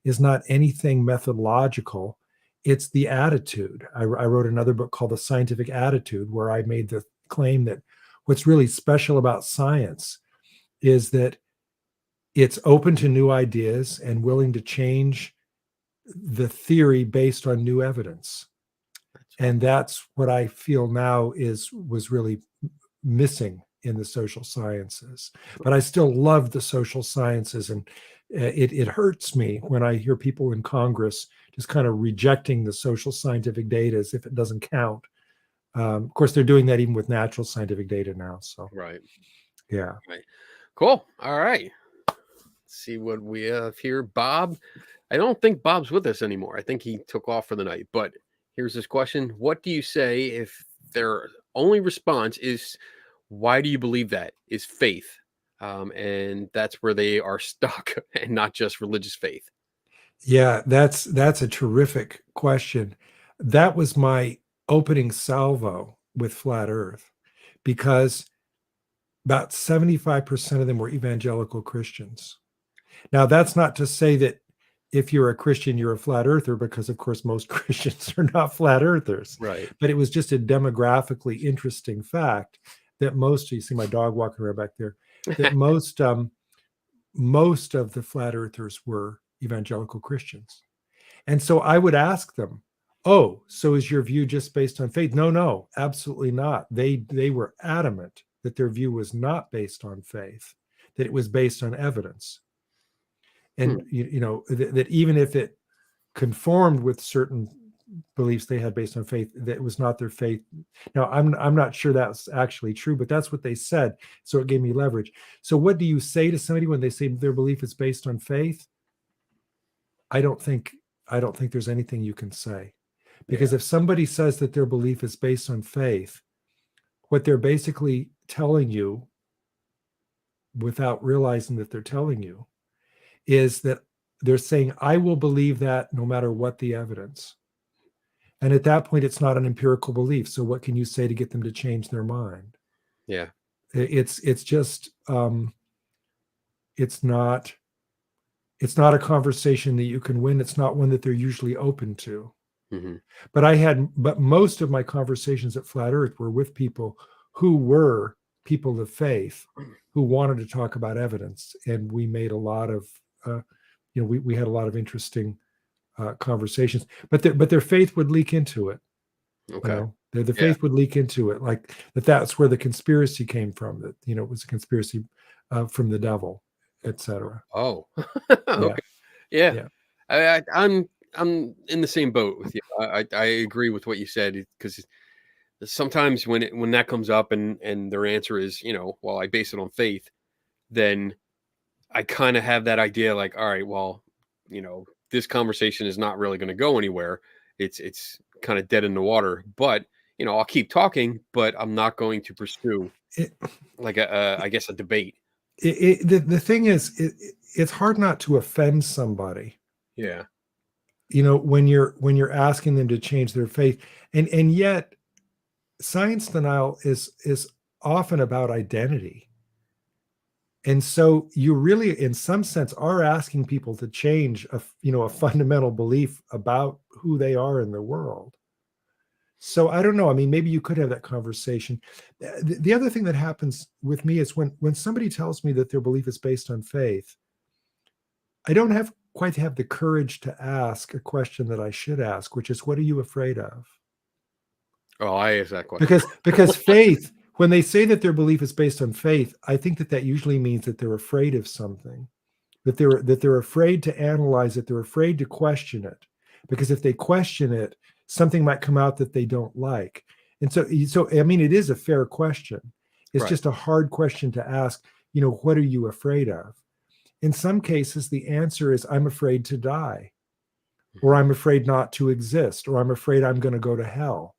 Speaker 2: is not anything methodological. It's the attitude. I wrote another book called The Scientific Attitude, where I made the claim that what's really special about science is that it's open to new ideas and willing to change the theory based on new evidence. And that's what I feel now was really missing in the social sciences. But I still love the social sciences, and it hurts me when I hear people in Congress just kind of rejecting the social scientific data as if it doesn't count. Of course, they're doing that even with natural scientific data now. So,
Speaker 1: Right.
Speaker 2: Yeah.
Speaker 1: Right. Cool. All right. Let's see what we have here. Bob. I don't think Bob's with us anymore. I think he took off for the night. But here's this question. What do you say if their only response is, why do you believe that? Is faith. And that's where they are stuck, and not just religious faith.
Speaker 2: Yeah, that's a terrific question. That was my opening salvo with Flat Earth, because about 75% of them were evangelical Christians. Now, that's not to say that if you're a Christian, you're a flat earther, because of course most Christians are not flat earthers.
Speaker 1: Right.
Speaker 2: But it was just a demographically interesting fact that most, you see my dog walking around back there, that most of the flat earthers were evangelical Christians. And so I would ask them, oh, so is your view just based on faith? No, absolutely not. They were adamant that their view was not based on faith, that it was based on evidence. And that even if it conformed with certain beliefs they had based on faith, that it was not their faith. Now, I'm not sure that's actually true, but that's what they said. So it gave me leverage. So what do you say to somebody when they say their belief is based on faith? I don't think there's anything you can say, because if somebody says that their belief is based on faith, what they're basically telling you, without realizing that they're telling you, is that they're saying, I will believe that no matter what the evidence. And at that point, it's not an empirical belief. So what can you say to get them to change their mind?
Speaker 1: Yeah.
Speaker 2: It's just, it's not a conversation that you can win. It's not one that they're usually open to.
Speaker 1: Mm-hmm.
Speaker 2: But most of my conversations at Flat Earth were with people who were people of faith, who wanted to talk about evidence. And we made a lot of, we had a lot of interesting conversations, but their faith would leak into it.
Speaker 1: Okay.
Speaker 2: The faith would leak into it, like that's where the conspiracy came from, that, it was a conspiracy from the devil, etc.
Speaker 1: Oh, okay. Yeah. I'm in the same boat with you. I agree with what you said, because sometimes when that comes up and their answer is, well, I base it on faith, then I kind of have that idea, like, all right, well, this conversation is not really going to go anywhere. It's kind of dead in the water, but I'll keep talking, but I'm not going to pursue I guess a debate.
Speaker 2: The thing is, it's hard not to offend somebody.
Speaker 1: Yeah.
Speaker 2: When you're asking them to change their faith, and yet science denial is often about identity. And so you really, in some sense, are asking people to change a fundamental belief about who they are in the world. So I don't know. I mean, maybe you could have that conversation. The other thing that happens with me is when somebody tells me that their belief is based on faith, I don't quite have the courage to ask a question that I should ask, which is, what are you afraid of?
Speaker 1: Oh, I ask that question.
Speaker 2: Because faith, when they say that their belief is based on faith, I think that usually means that they're afraid of something, that they're afraid to analyze it, they're afraid to question it, because if they question it, something might come out that they don't like. And so I mean, it is a fair question. It's just a hard question to ask. What are you afraid of? In some cases, the answer is, I'm afraid to die, or I'm afraid not to exist, or I'm afraid I'm going to go to hell.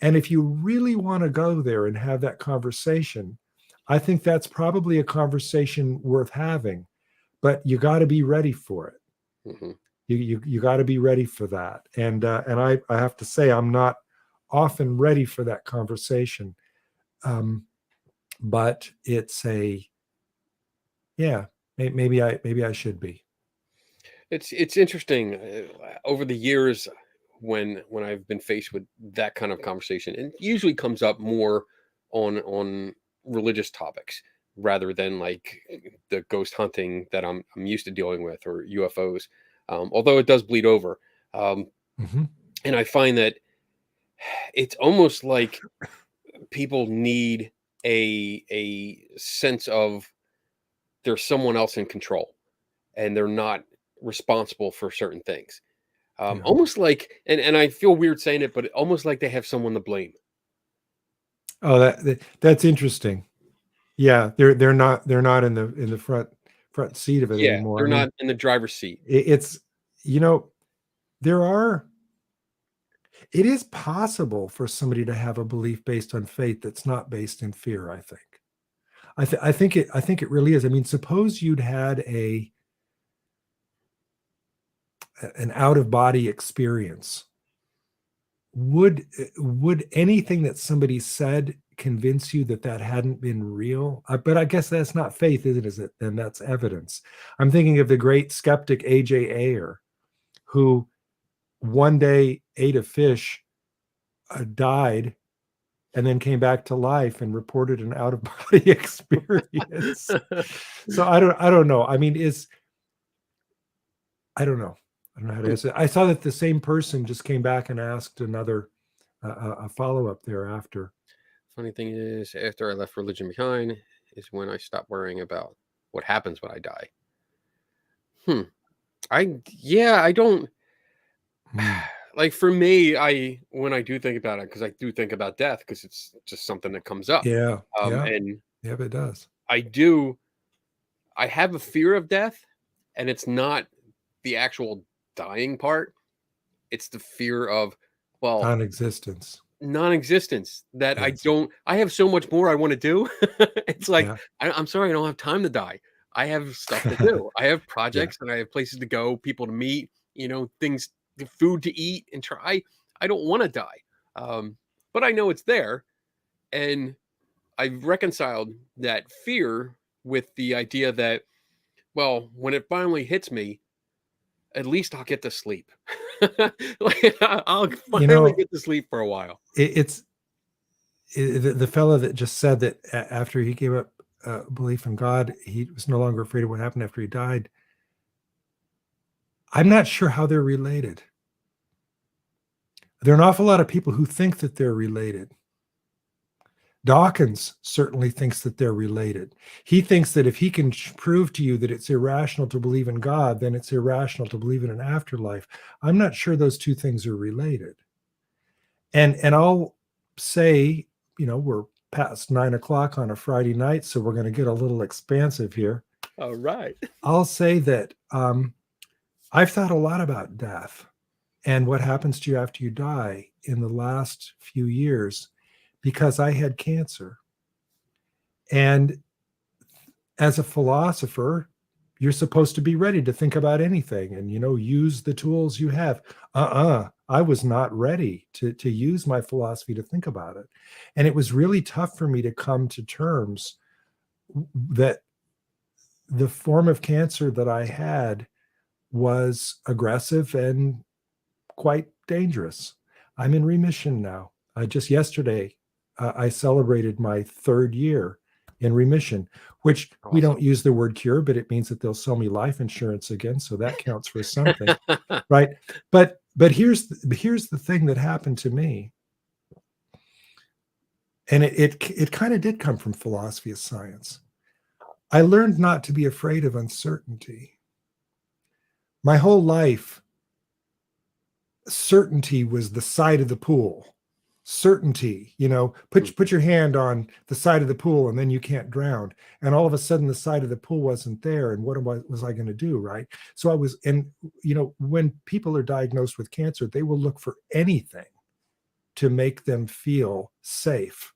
Speaker 2: And if you really want to go there and have that conversation, I think that's probably a conversation worth having, but you got to be ready for it.
Speaker 1: Mm-hmm.
Speaker 2: You got to be ready for that. And I have to say, I'm not often ready for that conversation. But it's maybe I should be.
Speaker 1: It's interesting over the years when I've been faced with that kind of conversation, and it usually comes up more on religious topics rather than like the ghost hunting that I'm used to dealing with, or UFOs. Although it does bleed over,
Speaker 2: Mm-hmm.
Speaker 1: and I find that it's almost like people need a sense of there's someone else in control, and they're not responsible for certain things.
Speaker 2: Yeah.
Speaker 1: Almost like, and I feel weird saying it, but almost like they have someone to blame.
Speaker 2: Oh, that's interesting. Yeah, they're not in the front seat of it
Speaker 1: Yeah,
Speaker 2: anymore.
Speaker 1: they're
Speaker 2: I mean,
Speaker 1: not in the driver's seat.
Speaker 2: it's it is possible for somebody to have a belief based on faith that's not based in fear. I think it really is. I mean, suppose you'd had an out of body experience. Would anything that somebody said convince you that hadn't been real? But I guess that's not faith, is it? Then that's evidence. I'm thinking of the great skeptic A.J. Ayer, who one day ate a fish, died, and then came back to life and reported an out of body experience. So I don't know. I mean, I don't know. I don't know how to answer it. I saw that the same person just came back and asked another a follow-up thereafter.
Speaker 1: Funny thing is, after I left religion behind is when I stopped worrying about what happens when I die. I don't like, for me, when I do think about it, because I do think about death, because it's just something that comes up.
Speaker 2: Yeah.
Speaker 1: And
Speaker 2: it does.
Speaker 1: I have a fear of death, and it's not the actual dying part. It's the fear of, well,
Speaker 2: non-existence
Speaker 1: that
Speaker 2: Yes.
Speaker 1: I have so much more I want to do. It's like,
Speaker 2: Yeah.
Speaker 1: I'm sorry, I don't have time to die. I have stuff to do. I have projects and I have places to go, people to meet, things, food to eat and try. I don't want to die. But I know it's there. And I've reconciled that fear with the idea that, well, when it finally hits me, at least I'll get to sleep. Like, I'll finally get to sleep for a while.
Speaker 2: The fellow that just said that after he gave up belief in God, he was no longer afraid of what happened after he died. I'm not sure how they're related. There are an awful lot of people who think that they're related. Dawkins certainly thinks that they're related. He thinks that if he can prove to you that it's irrational to believe in God, then it's irrational to believe in an afterlife. I'm not sure those two things are related. And I'll say, we're past 9 o'clock on a Friday night, so we're going to get a little expansive here.
Speaker 1: All right.
Speaker 2: I'll say that I've thought a lot about death and what happens to you after you die in the last few years, because I had cancer. And as a philosopher, you're supposed to be ready to think about anything and, use the tools you have. I was not ready to use my philosophy to think about it. And it was really tough for me to come to terms that the form of cancer that I had was aggressive and quite dangerous. I'm in remission now. Just yesterday, I celebrated my 3rd year in remission, which we don't use the word cure, but it means that they'll sell me life insurance again. So that counts for something, right? But here's the thing that happened to me. And it kind of did come from philosophy of science. I learned not to be afraid of uncertainty. My whole life, certainty was the side of the pool. certainty, put your hand on the side of the pool and then you can't drown. And all of a sudden the side of the pool wasn't there. And what was I going to do? Right. So when people are diagnosed with cancer, they will look for anything to make them feel safe.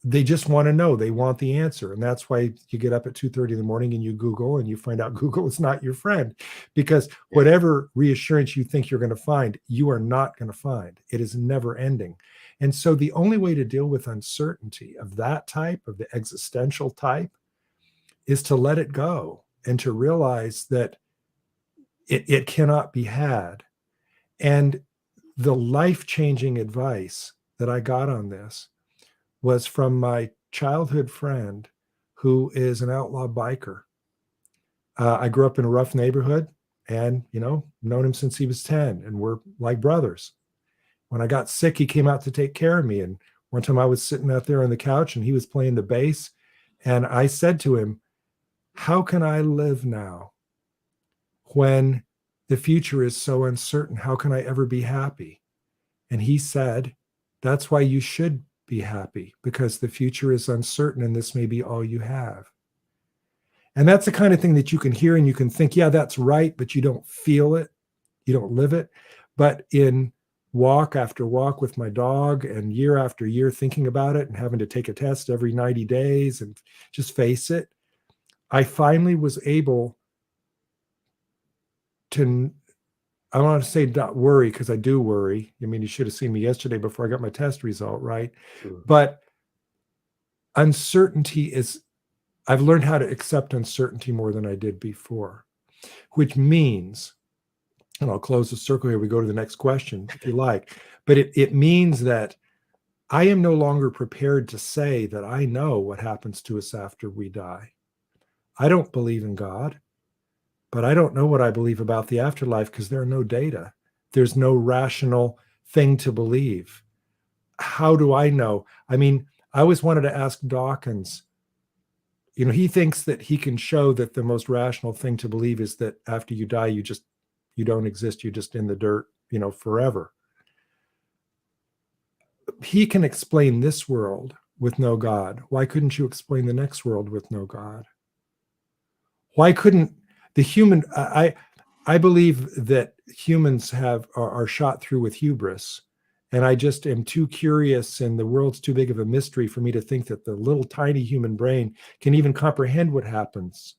Speaker 2: They just want to know, they want the answer. And that's why you get up at 2:30 in the morning and you Google and you find out Google is not your friend, because whatever reassurance you think you're going to find, you are not going to find. It is never ending. And so the only way to deal with uncertainty of that type, of the existential type, is to let it go and to realize that it cannot be had. And the life-changing advice that I got on this was from my childhood friend who is an outlaw biker. I grew up in a rough neighborhood and, known him since he was 10, and we're like brothers. When I got sick, he came out to take care of me. And one time I was sitting out there on the couch and he was playing the bass. And I said to him, how can I live now when the future is so uncertain? How can I ever be happy? And he said, that's why you should be happy, because the future is uncertain and this may be all you have. And that's the kind of thing that you can hear and you can think, yeah, that's right, but you don't feel it. You don't live it. But in walk after walk with my dog and year after year thinking about it and having to take a test every 90 days and just face it, I finally was able to, I want to say not worry, because I do worry. I mean, you should have seen me yesterday before I got my test result, right? Sure. But uncertainty I've learned how to accept uncertainty more than I did before, which means, and I'll close the circle here, we go to the next question if you like, but it means that I am no longer prepared to say that I know what happens to us after we die. I don't believe in God, but I don't know what I believe about the afterlife because there are no data. There's no rational thing to believe. How do I know? I mean, I always wanted to ask Dawkins, he thinks that he can show that the most rational thing to believe is that after you die, you don't exist. You're just in the dirt, forever. He can explain this world with no God. Why couldn't you explain the next world with no God? Why couldn't the human, I believe that humans are shot through with hubris. And I just am too curious, and the world's too big of a mystery for me to think that the little tiny human brain can even comprehend what happens.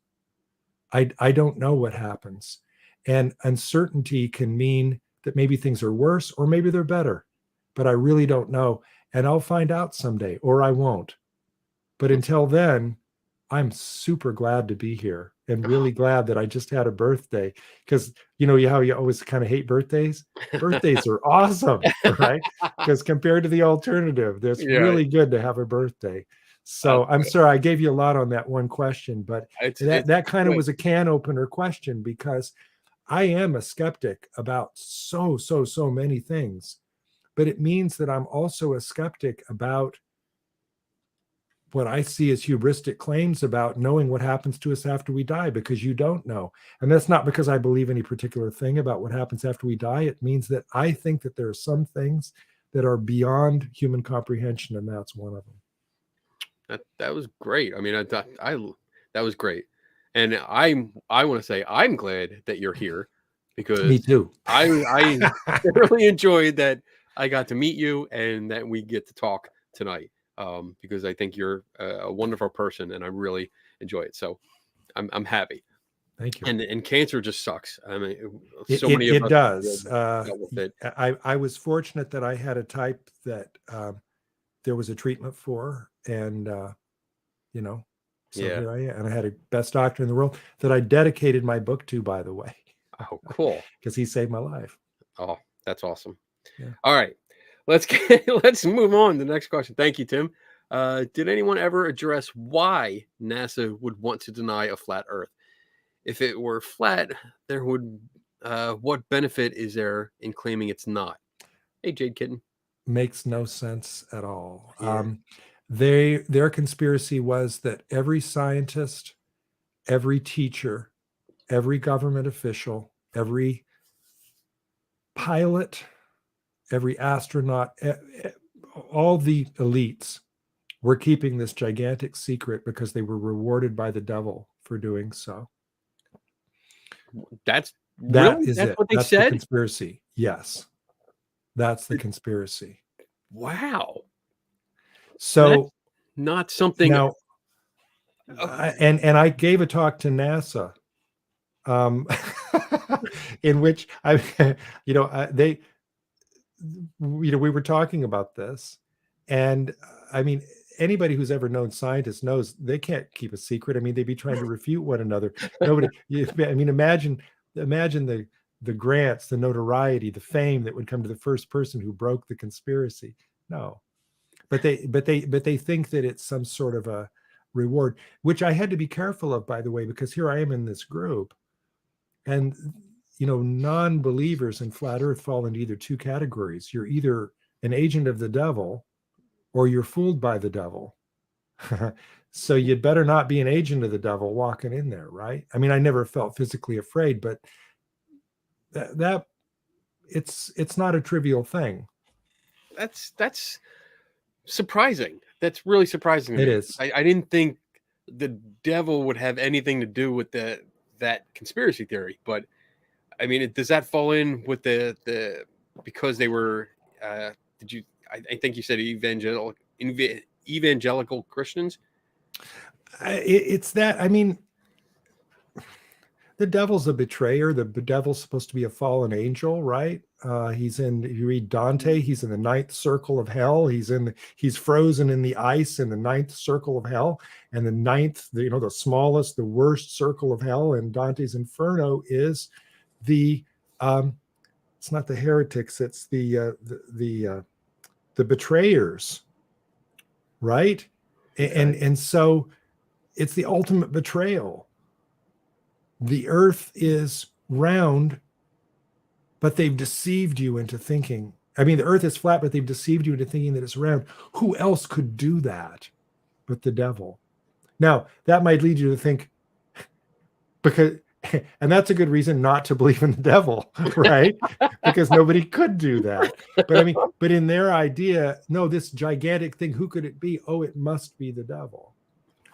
Speaker 2: I don't know what happens. And uncertainty can mean that maybe things are worse or maybe they're better, but I really don't know. And I'll find out someday, or I won't. But until then, I'm super glad to be here and really glad that I just had a birthday, because how you always kind of hate birthdays? Birthdays are awesome, right? Because compared to the alternative, it's really good to have a birthday. So I'm sorry I gave you a lot on that one question, but that kind of was a can opener question, because I am a skeptic about so many things, but it means that I'm also a skeptic about what I see as hubristic claims about knowing what happens to us after we die, because you don't know. And that's not because I believe any particular thing about what happens after we die. It means that I think that there are some things that are beyond human comprehension, and that's one of them.
Speaker 1: That was great. I mean, that was great. And I want to say I'm glad that you're here, because
Speaker 2: me too.
Speaker 1: I really enjoyed that I got to meet you and that we get to talk tonight. Because I think you're a wonderful person and I really enjoy it. So I'm happy.
Speaker 2: Thank you.
Speaker 1: And cancer just sucks. I mean,
Speaker 2: many of us does. With it. I was fortunate that I had a type that there was a treatment for, and so here I am. And I had a best doctor in the world that I dedicated my book to, by the way.
Speaker 1: Oh, cool.
Speaker 2: Because he saved my life.
Speaker 1: Oh, that's awesome.
Speaker 2: Yeah.
Speaker 1: All right. Let's move on to the next question. Thank you, Tim. Did anyone ever address why NASA would want to deny a flat Earth? If it were flat, there would what benefit is there in claiming it's not? Hey, Jade Kitten.
Speaker 2: Makes no sense at all.
Speaker 1: Yeah.
Speaker 2: Their conspiracy was that every scientist, every teacher, every government official, every pilot, every astronaut, all the elites were keeping this gigantic secret because they were rewarded by the devil for doing so.
Speaker 1: That's
Speaker 2: That
Speaker 1: really
Speaker 2: is
Speaker 1: that's
Speaker 2: it.
Speaker 1: what they
Speaker 2: That's the
Speaker 1: said.
Speaker 2: conspiracy. Yes, that's the conspiracy.
Speaker 1: Wow.
Speaker 2: So
Speaker 1: Not something.
Speaker 2: now, and I gave a talk to NASA, in which we were talking about this, and I mean, anybody who's ever known scientists knows they can't keep a secret. I mean, they'd be trying to refute one another. Nobody. I mean, imagine the grants, the notoriety, the fame that would come to the first person who broke the conspiracy. No, but they think that it's some sort of a reward, which I had to be careful of, by the way, because here I am in this group, and non-believers in flat earth fall into either two categories. You're either an agent of the devil or you're fooled by the devil. So you'd better not be an agent of the devil walking in there, right? I mean, I never felt physically afraid, but that it's not a trivial thing.
Speaker 1: That's surprising. That's really surprising to
Speaker 2: It
Speaker 1: me.
Speaker 2: is.
Speaker 1: I didn't think the devil would have anything to do with that conspiracy theory, but I mean, does that fall in with the because they were I think you said evangelical Christians?
Speaker 2: It's that, I mean, the devil's a betrayer. The devil's supposed to be a fallen angel, right? If you read Dante, he's in the ninth circle of hell. He's frozen in the ice in the ninth circle of hell. And the ninth, the smallest, the worst circle of hell in Dante's Inferno is it's not the heretics, it's the betrayers, right? And so it's the ultimate betrayal. The earth is round, but they've deceived you into thinking. I mean, the earth is flat, but they've deceived you into thinking that it's round. Who else could do that but the devil? Now, that might lead you to think, and that's a good reason not to believe in the devil, right? Because nobody could do that. But I mean, but in their idea, no, this gigantic thing, who could it be? Oh, it must be the devil.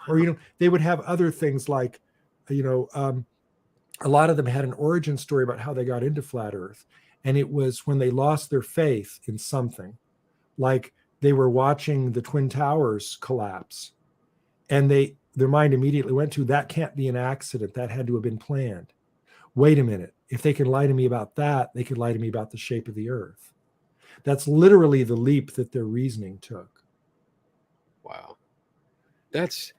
Speaker 2: Or, they would have other things like, a lot of them had an origin story about how they got into flat earth. And it was when they lost their faith in something, like they were watching the Twin Towers collapse, and their mind immediately went to, that can't be an accident. That had to have been planned. Wait a minute. If they can lie to me about that, they could lie to me about the shape of the earth. That's literally the leap that their reasoning took.
Speaker 1: Wow. It's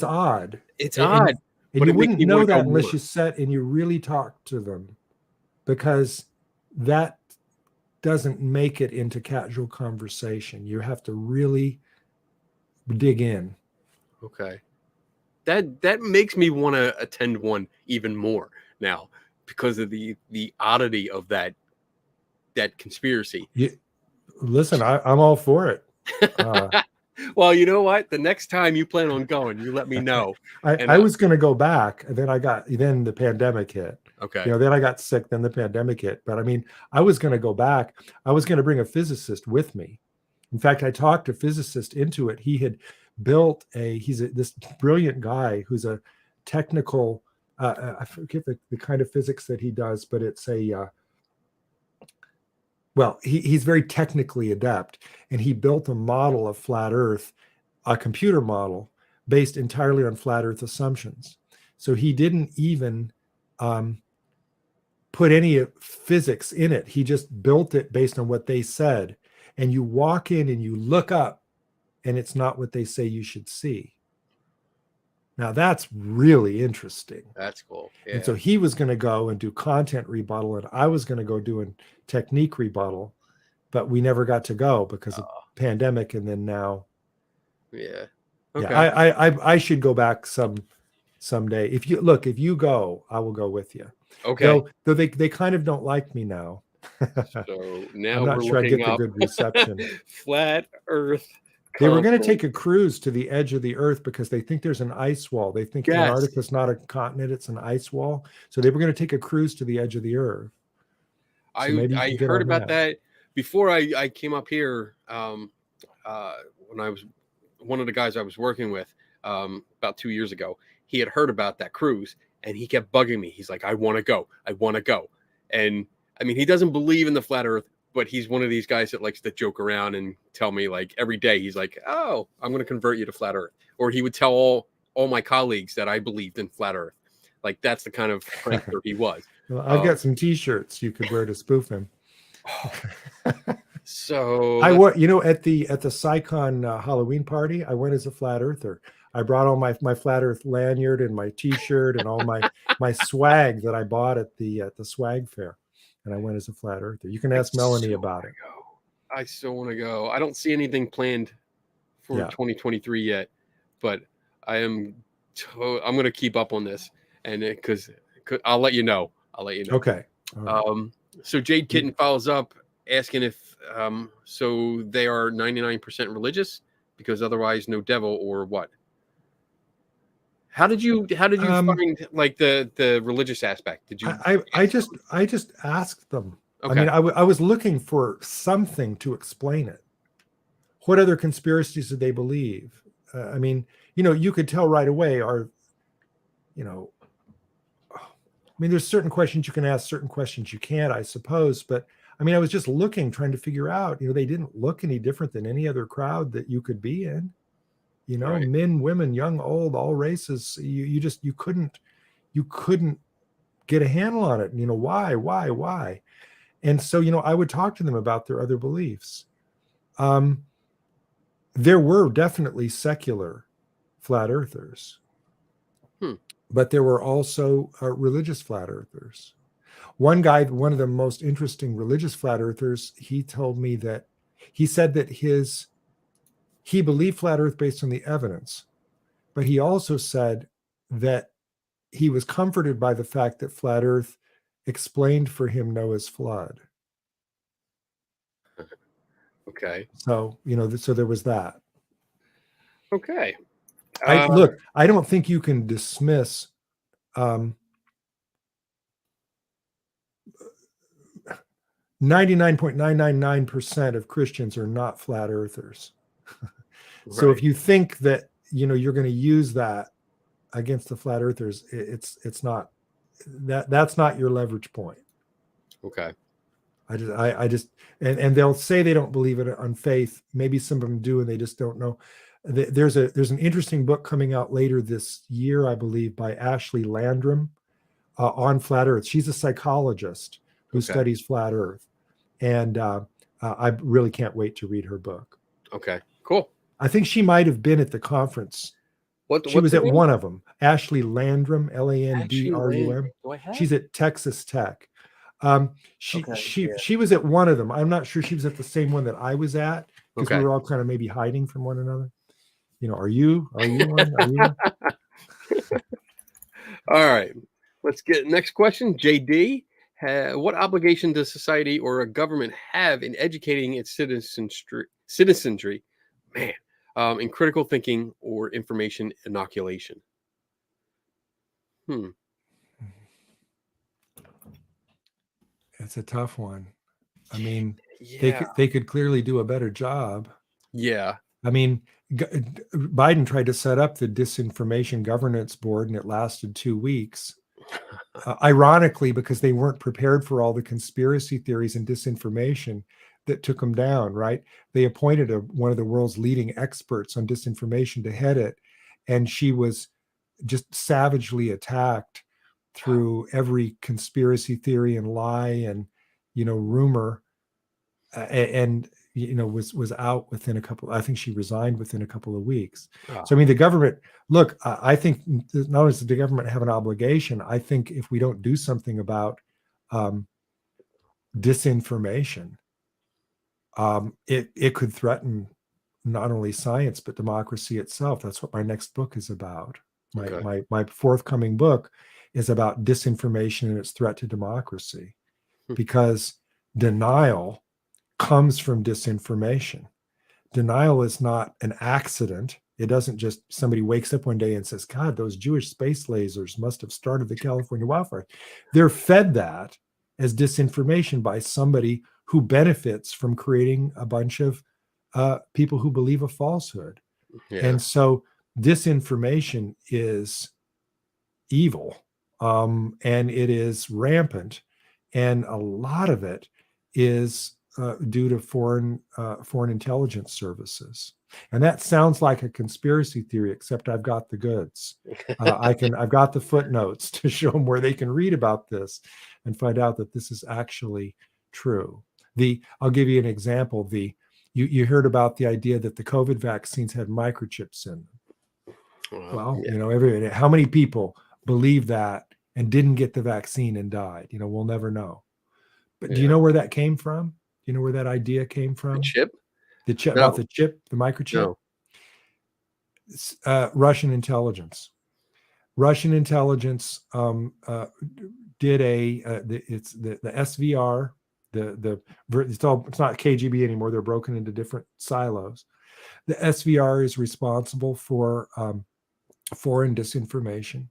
Speaker 2: odd.
Speaker 1: It's odd.
Speaker 2: And you wouldn't know that unless you sat and you really talked to them, because that doesn't make it into casual conversation. You have to really dig in.
Speaker 1: Okay. That makes me want to attend one even more now because of the oddity of that conspiracy.
Speaker 2: Listen, I'm all for it.
Speaker 1: Well, you know what? The next time you plan on going, you let me know.
Speaker 2: I was going to go back, and then the pandemic hit.
Speaker 1: Okay.
Speaker 2: Then I got sick, then the pandemic hit. But I mean, I was going to go back. I was going to bring a physicist with me. In fact, I talked a physicist into it. He had built this brilliant guy who's a technical, I forget the kind of physics that he does, but it's he's very technically adept, and he built a model of flat Earth, a computer model based entirely on flat Earth assumptions. So he didn't even put any physics in it. He just built it based on what they said. And you walk in and you look up, and it's not what they say you should see. Now that's really interesting.
Speaker 1: That's cool. Yeah.
Speaker 2: And so he was going to go and do content rebuttal, and I was going to go do a technique rebuttal, but we never got to go because of pandemic. And then now,
Speaker 1: yeah, okay.
Speaker 2: Yeah, I should go back someday. If you go, I will go with you.
Speaker 1: Okay.
Speaker 2: Though they kind of don't like me now.
Speaker 1: So now
Speaker 2: I'm not sure I get the good reception.
Speaker 1: Flat Earth.
Speaker 2: They were going to take a cruise to the edge of the earth because they think there's an ice wall. They think Antarctica is not a continent, it's an ice wall. So they were going to take a cruise to the edge of the earth. So
Speaker 1: I heard about that, before I came up here, when I was one of the guys I was working with about 2 years ago, he had heard about that cruise and he kept bugging me. He's like, I want to go. I want to go. And I mean, he doesn't believe in the flat earth, but he's one of these guys that likes to joke around and tell me like every day, he's like, oh, I'm going to convert you to flat earth. Or he would tell all my colleagues that I believed in flat earth. Like that's the kind of prankster he was.
Speaker 2: Well, I've got some T-shirts you could wear to spoof him.
Speaker 1: So
Speaker 2: I went, you know, at the SHICon Halloween party, I went as a flat earther. I brought all my flat earth lanyard and my T-shirt and all my swag that I bought at the swag fair, and I went as a flat earther. You can ask Melanie about it.
Speaker 1: I still want to go. I don't see anything planned for 2023 yet, but I'm going to keep up on this, and because I'll let you know.
Speaker 2: Okay. Right.
Speaker 1: So Jade Kitten follows up asking if so they are 99% religious because otherwise no devil, or what? How did you find like the religious aspect? Did you?
Speaker 2: I just asked them.
Speaker 1: Okay.
Speaker 2: I mean, I was looking for something to explain it. What other conspiracies did they believe? I mean, you know, you could tell right away. I mean, there's certain questions you can ask, certain questions you can't, I suppose. But I mean, I was just looking, trying to figure out. You know, they didn't look any different than any other crowd that you could be in. You know, right. Men, women, young, old, all races. You couldn't get a handle on it. You know, why? And so, you know, I would talk to them about their other beliefs. There were definitely secular flat earthers, but there were also religious flat earthers. One guy, one of the most interesting religious flat earthers, he told me that he said that he believed flat earth based on the evidence, but he also said that he was comforted by the fact that flat earth explained for him Noah's flood.
Speaker 1: Okay.
Speaker 2: So, you know, so there was that.
Speaker 1: Okay.
Speaker 2: Look, I don't think you can dismiss 99.999% of Christians are not flat earthers. So if you think that, you know, you're going to use that against the flat earthers, it's not that's not your leverage point.
Speaker 1: Okay.
Speaker 2: I just and they'll say they don't believe it on faith. Maybe some of them do, and they just don't know. There's an interesting book coming out later this year, I believe, by Ashley Landrum on flat earth. She's a psychologist who studies flat earth, and I really can't wait to read her book. Okay,
Speaker 1: cool.
Speaker 2: I think she might have been at the conference. She was at one of them. Ashley Landrum, Landrum. She's at Texas Tech. She was at one of them. I'm not sure she was at the same one that I was at, because we were all kind of maybe hiding from one another. You know, are you one? Are you one?
Speaker 1: All right. Let's get next question. JD, what obligation does society or a government have in educating its citizenry, in critical thinking or information inoculation?
Speaker 2: It's a tough one. I mean, they could clearly do a better job.
Speaker 1: Yeah.
Speaker 2: I mean, Biden tried to set up the Disinformation Governance Board, and it lasted 2 weeks. Ironically, because they weren't prepared for all the conspiracy theories and disinformation that took them down, right? They appointed one of the world's leading experts on disinformation to head it, and she was just savagely attacked through every conspiracy theory and lie and, you know, rumor, and you know, was out within a couple. I think she resigned within a couple of weeks. So I mean, the government. Look, I think not only does the government have an obligation, I think if we don't do something about disinformation, it could threaten not only science but democracy itself. That's what my next book is about. My forthcoming book is about disinformation and its threat to democracy, because denial comes from disinformation. Denial is not an accident. It doesn't just somebody wakes up one day and says, God, those Jewish space lasers must have started the California wildfire. They're fed that as disinformation by somebody who benefits from creating a bunch of people who believe a falsehood.
Speaker 1: Yeah.
Speaker 2: And so disinformation is evil, and it is rampant, and a lot of it is due to foreign intelligence services. And that sounds like a conspiracy theory, except I've got the goods. I've got the footnotes to show them where they can read about this and find out that this is actually true. I'll give you an example. You heard about the idea that the COVID vaccines had microchips in them. Well,
Speaker 1: yeah.
Speaker 2: How many people believe that and didn't get the vaccine and died? We'll never know. But do you know where that came from? Do you know where that idea came from?
Speaker 1: The chip?
Speaker 2: No. About the chip, the microchip?
Speaker 1: No.
Speaker 2: Russian intelligence. Russian intelligence did it's the SVR. It's not KGB anymore. They're broken into different silos. The SVR is responsible for foreign disinformation,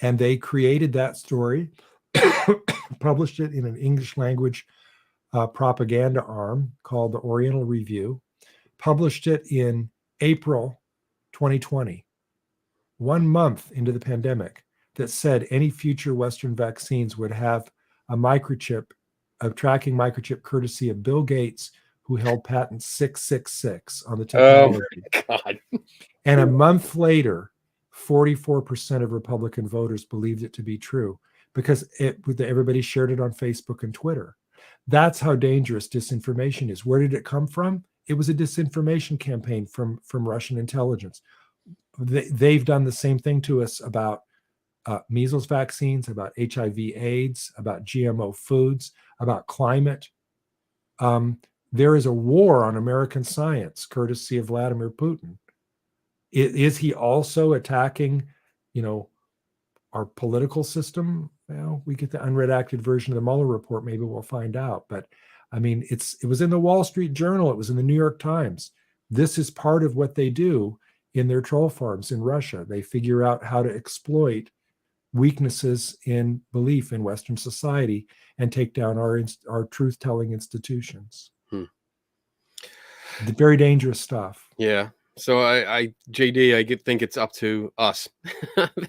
Speaker 2: and they created that story, published it in an English language propaganda arm called the Oriental Review, published it in April 2020, 1 month into the pandemic, that said any future Western vaccines would have a tracking microchip courtesy of Bill Gates, who held patent 666 on the technology.
Speaker 1: Oh, God.
Speaker 2: And a month later, 44% of Republican voters believed it to be true because everybody shared it on Facebook and Twitter. That's how dangerous disinformation is. Where did it come from? It was a disinformation campaign from Russian intelligence. They've done the same thing to us about measles vaccines, about HIV/AIDS, about GMO foods, about climate. There is a war on American science, courtesy of Vladimir Putin. Is he also attacking, our political system? Well, we get the unredacted version of the Mueller report. Maybe we'll find out. But I mean, it was in the Wall Street Journal. It was in the New York Times. This is part of what they do in their troll farms in Russia. They figure out how to exploit weaknesses in belief in Western society and take down our truth-telling institutions. Very dangerous stuff.
Speaker 1: Yeah. So JD, I think it's up to us.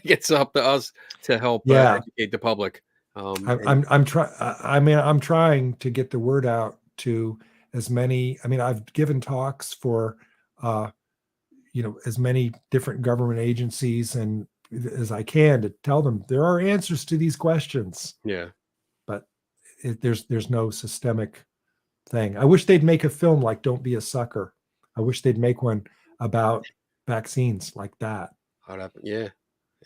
Speaker 1: It's up to us to help educate the public.
Speaker 2: I'm trying to get the word out to as many. I mean, I've given talks for as many different government agencies and as I can to tell them there are answers to these questions.
Speaker 1: Yeah.
Speaker 2: But there's no systemic thing. I wish they'd make a film like Don't Be a Sucker. I wish they'd make one about vaccines like that.
Speaker 1: Yeah.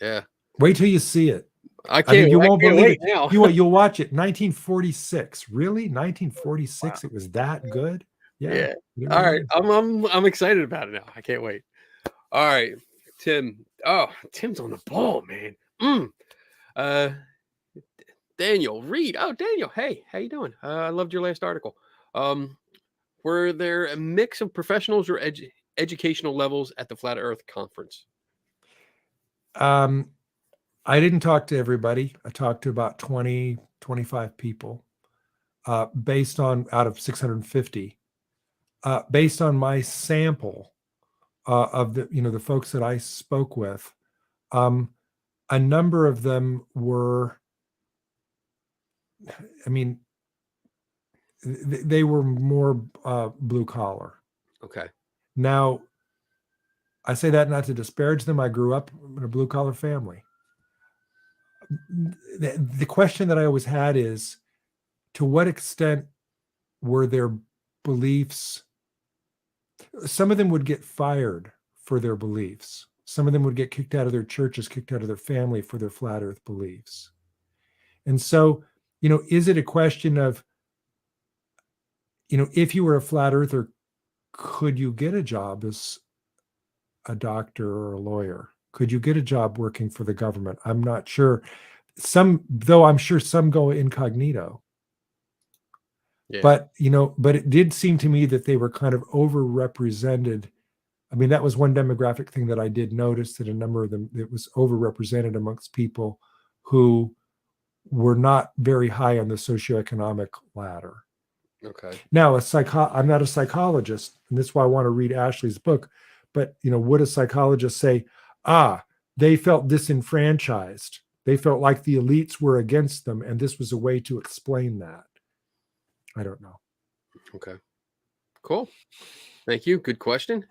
Speaker 1: Yeah.
Speaker 2: Wait till you see it.
Speaker 1: I can't.
Speaker 2: You won't believe it.
Speaker 1: Now.
Speaker 2: You'll watch it. 1946. Really? 1946? Wow. It was that good?
Speaker 1: Yeah. All right. I'm excited about it now. I can't wait. All right, Tim. Oh, Tim's on the ball, man. Daniel Reed. Oh, Daniel. Hey, how you doing? I loved your last article. Were there a mix of professionals or educational levels at the Flat Earth Conference?
Speaker 2: I didn't talk to everybody. I talked to about 20, 25 people, based on out of 650, based on my sample of the folks that I spoke with. A number of them were, they were more blue collar.
Speaker 1: Okay.
Speaker 2: Now, I say that not to disparage them. I grew up in a blue collar family. The question that I always had is, to what extent were their beliefs? Some of them would get fired for their beliefs. Some of them would get kicked out of their churches, kicked out of their family for their flat earth beliefs. And so, is it a question of, if you were a flat earther, could you get a job as a doctor or a lawyer? Could you get a job working for the government? I'm not sure. Though I'm sure some go incognito. Yeah. But it did seem to me that they were kind of overrepresented. I mean, that was one demographic thing that I did notice, that a number of them, it was overrepresented amongst people who were not very high on the socioeconomic ladder.
Speaker 1: Okay.
Speaker 2: Now, I'm not a psychologist, and this is why I want to read Ashley's book. But would a psychologist say, they felt disenfranchised? They felt like the elites were against them, and this was a way to explain that. I don't know.
Speaker 1: Okay. Cool. Thank you. Good question.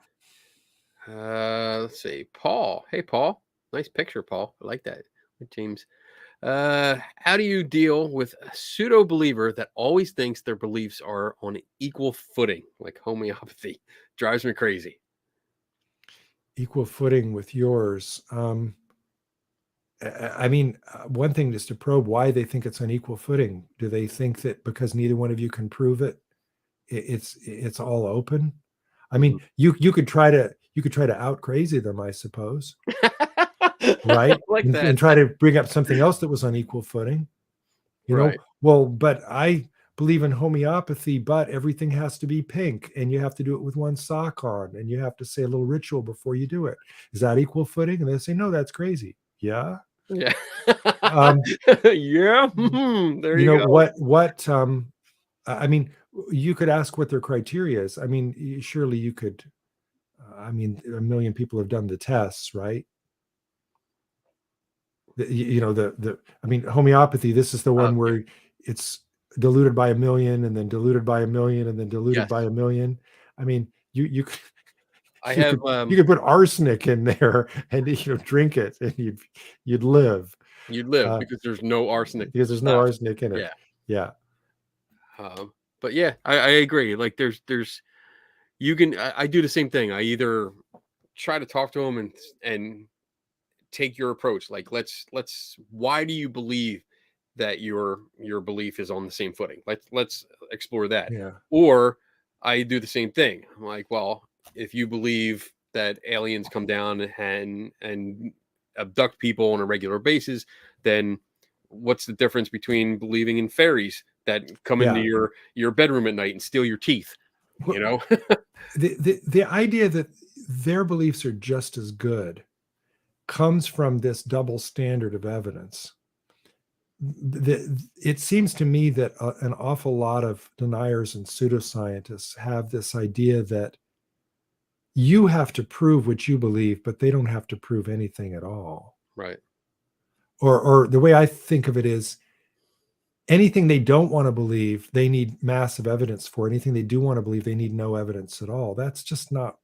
Speaker 1: Let's see. Paul. Hey, Paul. Nice picture, Paul. I like that. James. How do you deal with a pseudo believer that always thinks their beliefs are on equal footing, like homeopathy? Drives me crazy.
Speaker 2: Equal footing with yours. I mean, one thing is to probe why they think it's on equal footing. Do they think that because neither one of you can prove it, it's all open? I mean, you could try to out crazy them, I suppose, right?
Speaker 1: Like that.
Speaker 2: And try to bring up something else that was on equal footing.
Speaker 1: Right.
Speaker 2: Well, but I believe in homeopathy, but everything has to be pink, and you have to do it with one sock on, and you have to say a little ritual before you do it. Is that equal footing? And they say, no, that's crazy. Yeah.
Speaker 1: Yeah.
Speaker 2: Yeah.
Speaker 1: There you go.
Speaker 2: What I mean, you could ask what their criteria is. I mean, surely you could. I mean, a million people have done the tests, right? I mean, homeopathy. This is the one where it's diluted by 1,000,000, and then diluted by 1,000,000, and then diluted by 1,000,000. I mean, you could. You could put arsenic in there and drink it, and you'd live.
Speaker 1: You'd live because there's no arsenic.
Speaker 2: Because there's no arsenic in it.
Speaker 1: Yeah. But yeah, I agree. Like you can. I do the same thing. I either try to talk to them and take your approach. Like let's. Why do you believe that your belief is on the same footing? Let's explore that.
Speaker 2: Yeah.
Speaker 1: Or I do the same thing. I'm like, well, if you believe that aliens come down and abduct people on a regular basis, then what's the difference between believing in fairies that come into your bedroom at night and steal your teeth?
Speaker 2: The idea that their beliefs are just as good comes from this double standard of evidence. It seems to me that an awful lot of deniers and pseudoscientists have this idea that you have to prove what you believe, but they don't have to prove anything at all.
Speaker 1: Right.
Speaker 2: Or the way I think of it is, anything they don't want to believe, they need massive evidence for. Anything they do want to believe, they need no evidence at all. That's not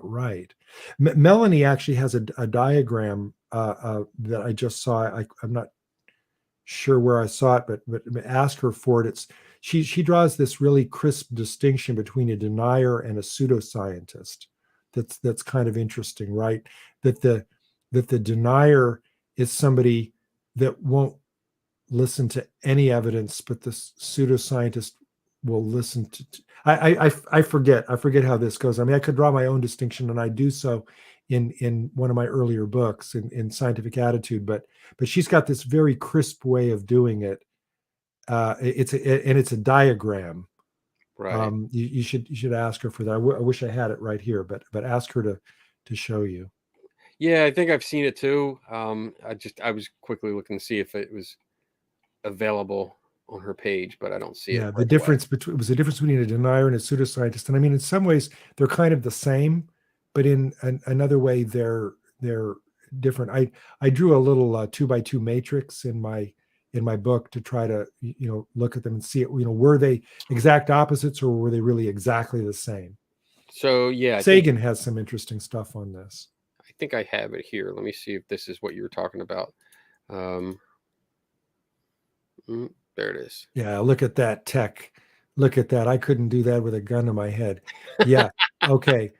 Speaker 2: right. Melanie actually has a diagram that I just saw. I'm not sure where I saw it, but ask her for it. She draws this really crisp distinction between a denier and a pseudoscientist. That's kind of interesting, right? That the denier is somebody that won't listen to any evidence, but the pseudoscientist will listen to. I forget how this goes. I mean, I could draw my own distinction, and I do so in one of my earlier books in Scientific Attitude. But she's got this very crisp way of doing it. It's a diagram.
Speaker 1: Right.
Speaker 2: You should ask her for that. I wish I had it right here, but ask her to show you.
Speaker 1: Yeah, I think I've seen it too. I was quickly looking to see if it was available on her page, but I don't see it.
Speaker 2: Yeah, the difference between a denier and a pseudoscientist, and I mean, in some ways they're kind of the same, but in another way they're different. I drew a little 2x2 matrix in my book to try to look at them and see it. Were they exact opposites, or were they really exactly the same?
Speaker 1: So yeah,
Speaker 2: Sagan has some interesting stuff on this.
Speaker 1: I think I have it here. Let me see if this is what you were talking about. There it is.
Speaker 2: Yeah, look at that tech. Look at that. I couldn't do that with a gun to my head. Yeah. Okay.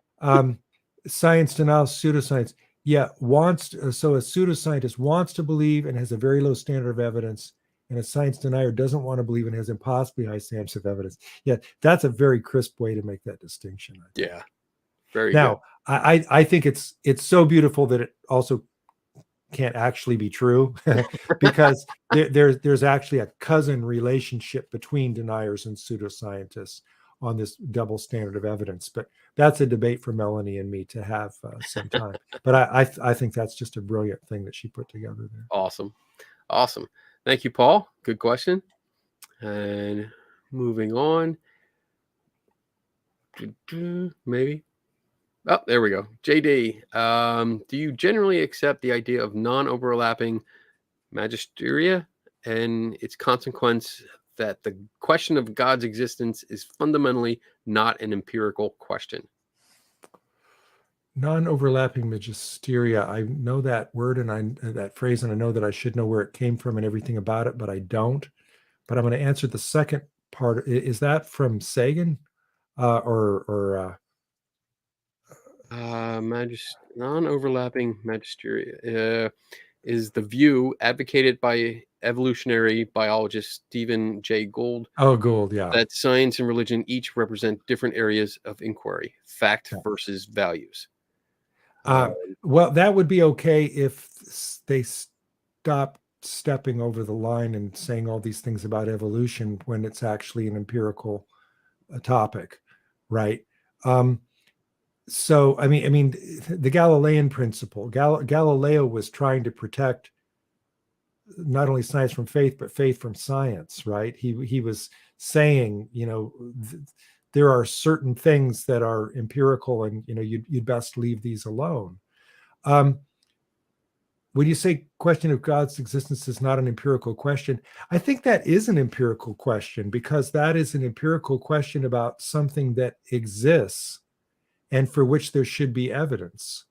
Speaker 2: Science denial, pseudoscience. Yeah, so a pseudoscientist wants to believe and has a very low standard of evidence, and a science denier doesn't want to believe and has impossibly high standards of evidence. Yeah, that's a very crisp way to make that distinction.
Speaker 1: Yeah, very
Speaker 2: now,
Speaker 1: good.
Speaker 2: I think it's so beautiful that it also can't actually be true, because there's actually a cousin relationship between deniers and pseudoscientists on this double standard of evidence. But that's a debate for Melanie and me to have sometime. But I think that's just a brilliant thing that she put together there.
Speaker 1: Awesome. Thank you, Paul. Good question. And moving on. Maybe. Oh, there we go. JD, do you generally accept the idea of non-overlapping magisteria and its consequence that the question of God's existence is fundamentally not an empirical question?
Speaker 2: Non-overlapping magisteria. I know that word and that phrase, and I know that I should know where it came from and everything about it, but I don't. But I'm going to answer the second part. Is that from Sagan, or
Speaker 1: non-overlapping magisteria is the view advocated by evolutionary biologist Stephen Jay Gould
Speaker 2: oh, Gould? Yeah.
Speaker 1: that science and religion each represent different areas of inquiry, fact
Speaker 2: Yeah.
Speaker 1: versus values.
Speaker 2: Well, that would be okay if they stop stepping over the line and saying all these things about evolution when it's actually an empirical topic, right? So, I mean, the Galilean principle. Galileo was trying to protect not only science from faith, but faith from science, right? He was saying, there are certain things that are empirical, and you'd best leave these alone. When you say question of God's existence is not an empirical question, I think that is an empirical question, because that is an empirical question about something that exists and for which there should be evidence.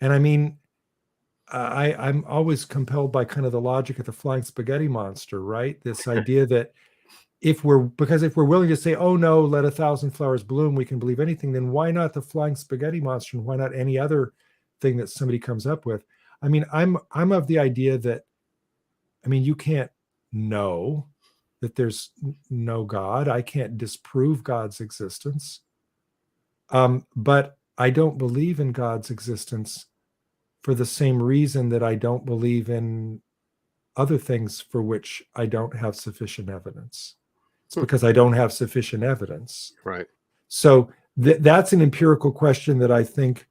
Speaker 2: And I mean, I'm always compelled by kind of the logic of the flying spaghetti monster, right? This idea that if we're willing to say, oh no, let 1,000 flowers bloom, we can believe anything, then why not the flying spaghetti monster, and why not any other thing that somebody comes up with? I mean, I'm of the idea that, you can't know that there's no God. I can't disprove God's existence. But I don't believe in God's existence for the same reason that I don't believe in other things for which I don't have sufficient evidence. It's because I don't have sufficient evidence.
Speaker 1: Right.
Speaker 2: So that's an empirical question that I think,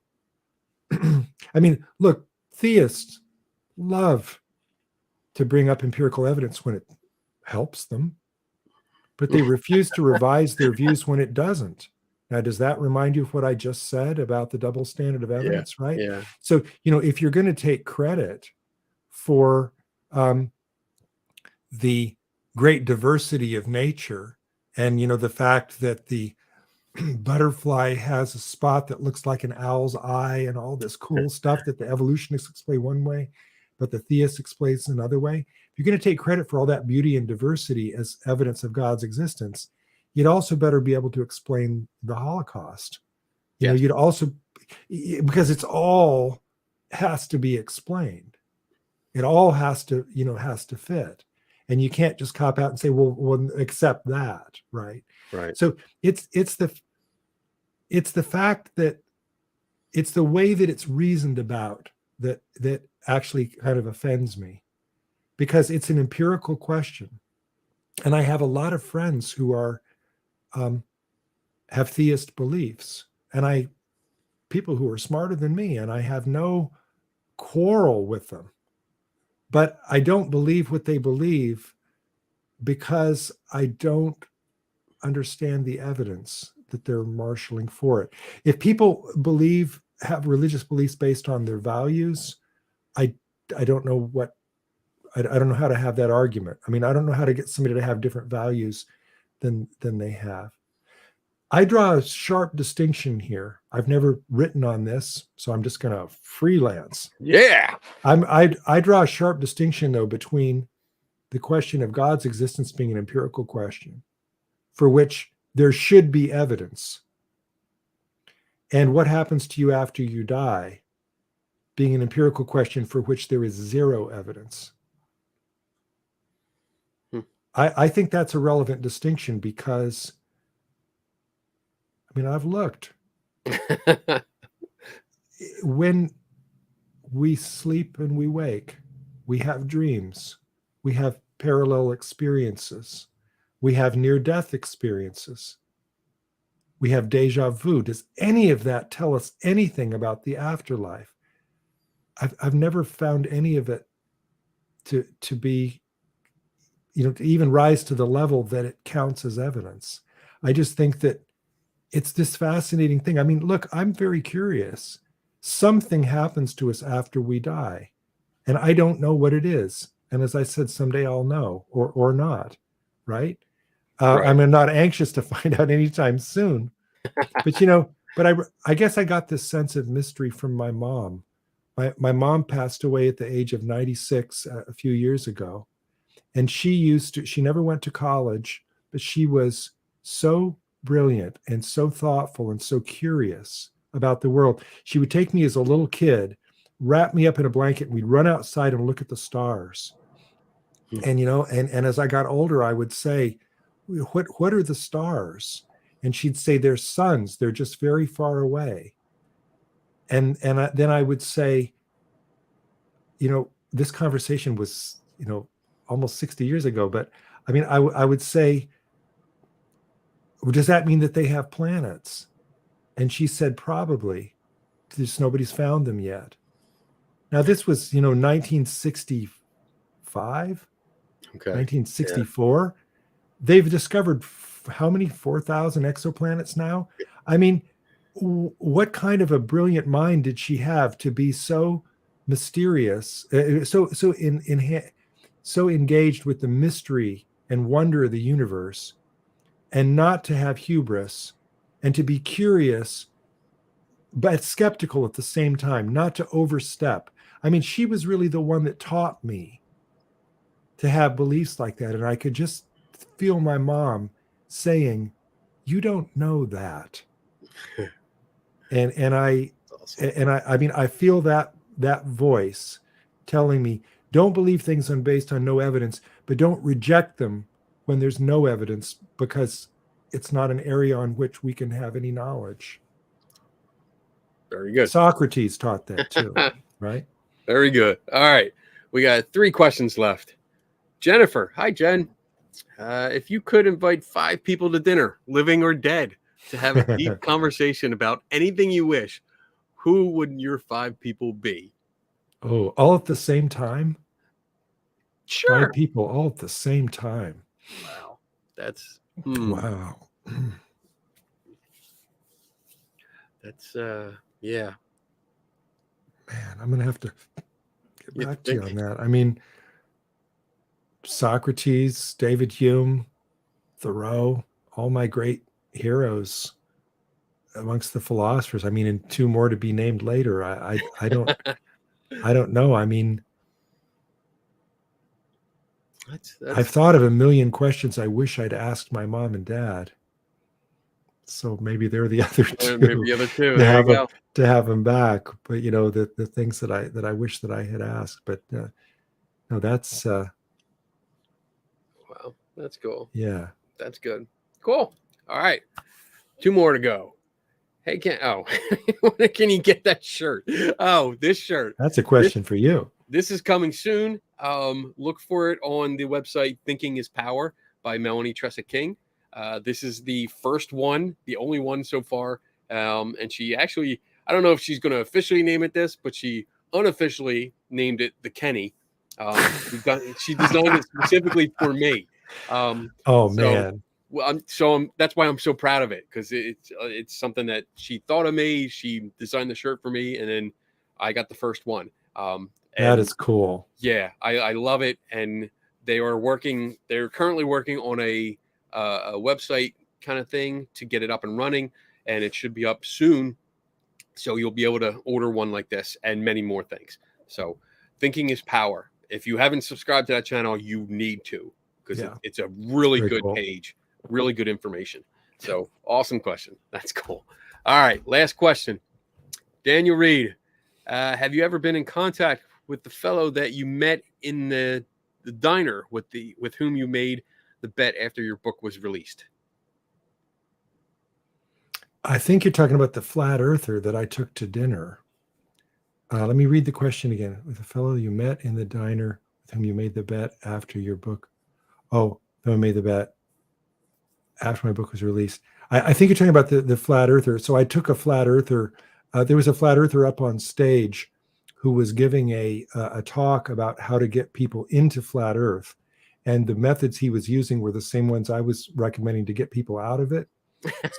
Speaker 2: look, theists love to bring up empirical evidence when it helps them, but they refuse to revise their views when it doesn't. Now, does that remind you of what I just said about the double standard of evidence, right?
Speaker 1: Yeah.
Speaker 2: So, if you're going to take credit for the great diversity of nature, and, the fact that the butterfly has a spot that looks like an owl's eye and all this cool stuff that the evolutionists explain one way, but the theist explains another way. If you're going to take credit for all that beauty and diversity as evidence of God's existence, you'd also better be able to explain the Holocaust. You'd also, because it's all has to be explained. It all has to fit. And you can't just cop out and say, well, accept that, right?
Speaker 1: Right.
Speaker 2: So it's the fact that it's the way that it's reasoned about that actually kind of offends me, because it's an empirical question. And I have a lot of friends who are have theist beliefs, and people who are smarter than me, and I have no quarrel with them, but I don't believe what they believe because I don't understand the evidence that they're marshaling for it. If people have religious beliefs based on their values, I don't know I don't know how to have that argument. I don't know how to get somebody to have different values than they have. I draw a sharp distinction here. I've never written on this, so I'm just going to freelance.
Speaker 1: Yeah.
Speaker 2: I draw a sharp distinction, though, between the question of God's existence being an empirical question for which there should be evidence, and what happens to you after you die being an empirical question for which there is zero evidence. I think that's a relevant distinction, because I've looked. When we sleep and we wake, we have dreams, we have parallel experiences, we have near-death experiences, we have deja vu. Does any of that tell us anything about the afterlife? I've never found any of it to be to even rise to the level that it counts as evidence. I just think that it's this fascinating thing. I mean, look, I'm very curious. Something happens to us after we die, and I don't know what it is. And as I said, someday I'll know, or not, right?
Speaker 1: Right.
Speaker 2: I'm not anxious to find out anytime soon. But I guess I got this sense of mystery from my mom. My mom passed away at the age of 96 a few years ago. And she never went to college, but she was so brilliant and so thoughtful and so curious about the world. She would take me as a little kid, wrap me up in a blanket, and we'd run outside and look at the stars. And, and as I got older, I would say, what are the stars? And she'd say, they're suns. They're just very far away. And then I would say, this conversation was, almost 60 years ago. But I mean, I would say, does that mean that they have planets? And she said, probably. Just nobody's found them yet. Now, this was, 1965,
Speaker 1: Okay.
Speaker 2: 1964. Yeah. They've discovered how many? 4,000 exoplanets now? I mean, what kind of a brilliant mind did she have to be so mysterious, so engaged with the mystery and wonder of the universe, and not to have hubris, and to be curious but skeptical at the same time, not to overstep. I mean, she was really the one that taught me to have beliefs like that. And I could just feel my mom saying, you don't know that. and I mean, I feel that voice telling me, don't believe things based on no evidence, but don't reject them when there's no evidence, because it's not an area on which we can have any knowledge.
Speaker 1: Very good.
Speaker 2: Socrates taught that too, right?
Speaker 1: Very good. All right. We got 3 questions left. Jennifer. Hi, Jen. If you could invite 5 people to dinner, living or dead, to have a deep conversation about anything you wish, who would your 5 people be?
Speaker 2: Oh, all at the same time?
Speaker 1: Sure.
Speaker 2: 5 people all at the same time.
Speaker 1: Wow. That's
Speaker 2: wow.
Speaker 1: That's yeah.
Speaker 2: Man, I'm gonna have to get back to you on that. I mean, Socrates, David Hume, Thoreau, all my great heroes amongst the philosophers. I mean, and 2 more to be named later. I don't I don't know. I mean, I've thought of a million questions I wish I'd asked my mom and dad. So maybe they're the other 2.
Speaker 1: Maybe the other 2.
Speaker 2: To have them back. But the things that I wish that I had asked. But no, that's
Speaker 1: wow, that's cool.
Speaker 2: Yeah,
Speaker 1: that's good. Cool. All right, 2 more to go. Hey, can you get that shirt? Oh, this shirt.
Speaker 2: That's a question for you.
Speaker 1: This is coming soon. Look for it on the website Thinking is Power by Melanie Trecek-King. This is the first one, the only one so far. And she actually, I don't know if she's going to officially name it this, but she unofficially named it the Kenny. She designed it specifically for me.
Speaker 2: Man.
Speaker 1: Well, that's why I'm so proud of it, because it's something that she thought of me. She designed the shirt for me, and then I got the first one.
Speaker 2: That is cool.
Speaker 1: Yeah, I love it. And they're currently working on a website kind of thing to get it up and running, and it should be up soon. So you'll be able to order one like this and many more things. So Thinking is Power. If you haven't subscribed to that channel, you need to, because it's a really good page, really good information. So awesome question. That's cool. All right. Last question. Daniel Reed, have you ever been in contact with the fellow that you met in the diner with whom you made the bet after your book was released?
Speaker 2: I think you're talking about the flat earther that I took to dinner. Let me read the question again. With the fellow you met in the diner with whom you made the bet after your book. Oh, no, I made the bet after my book was released. I think you're talking about the flat earther. So I took a flat earther. There was a flat earther up on stage who was giving a talk about how to get people into flat earth. and the methods he was using were the same ones I was recommending to get people out of it.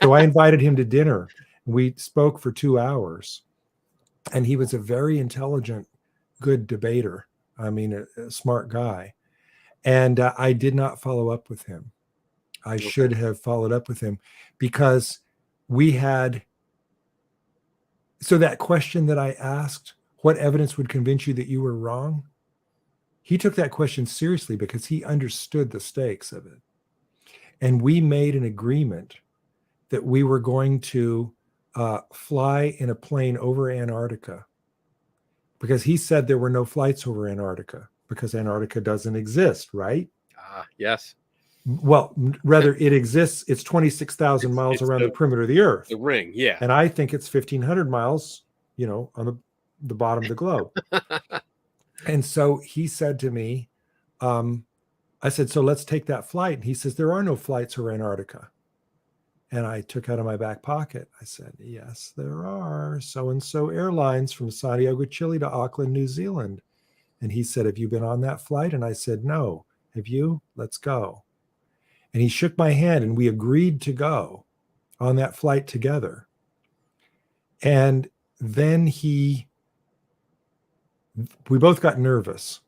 Speaker 2: So I invited him to dinner. We spoke for 2 hours, and he was a very intelligent, good debater. I mean, a smart guy. And I did not follow up with him. I should have followed up with him, because we had, so that question that I asked, what evidence would convince you that you were wrong? He took that question seriously because he understood the stakes of it. And we made an agreement that we were going to fly in a plane over Antarctica, because he said there were no flights over Antarctica because Antarctica doesn't exist, right?
Speaker 1: Yes.
Speaker 2: Well, rather it exists. It's 26,000 miles around the perimeter of the Earth.
Speaker 1: The ring, yeah.
Speaker 2: And I think it's 1,500 miles, on the bottom of the globe. And so he said to me, I said, so let's take that flight. And he says, there are no flights over Antarctica. And I took out of my back pocket, I said, yes, there are so-and-so airlines from Santiago, Chile to Auckland, New Zealand. And he said, have you been on that flight? And I said, no. Have you? Let's go. And he shook my hand, and we agreed to go on that flight together. And then we both got nervous,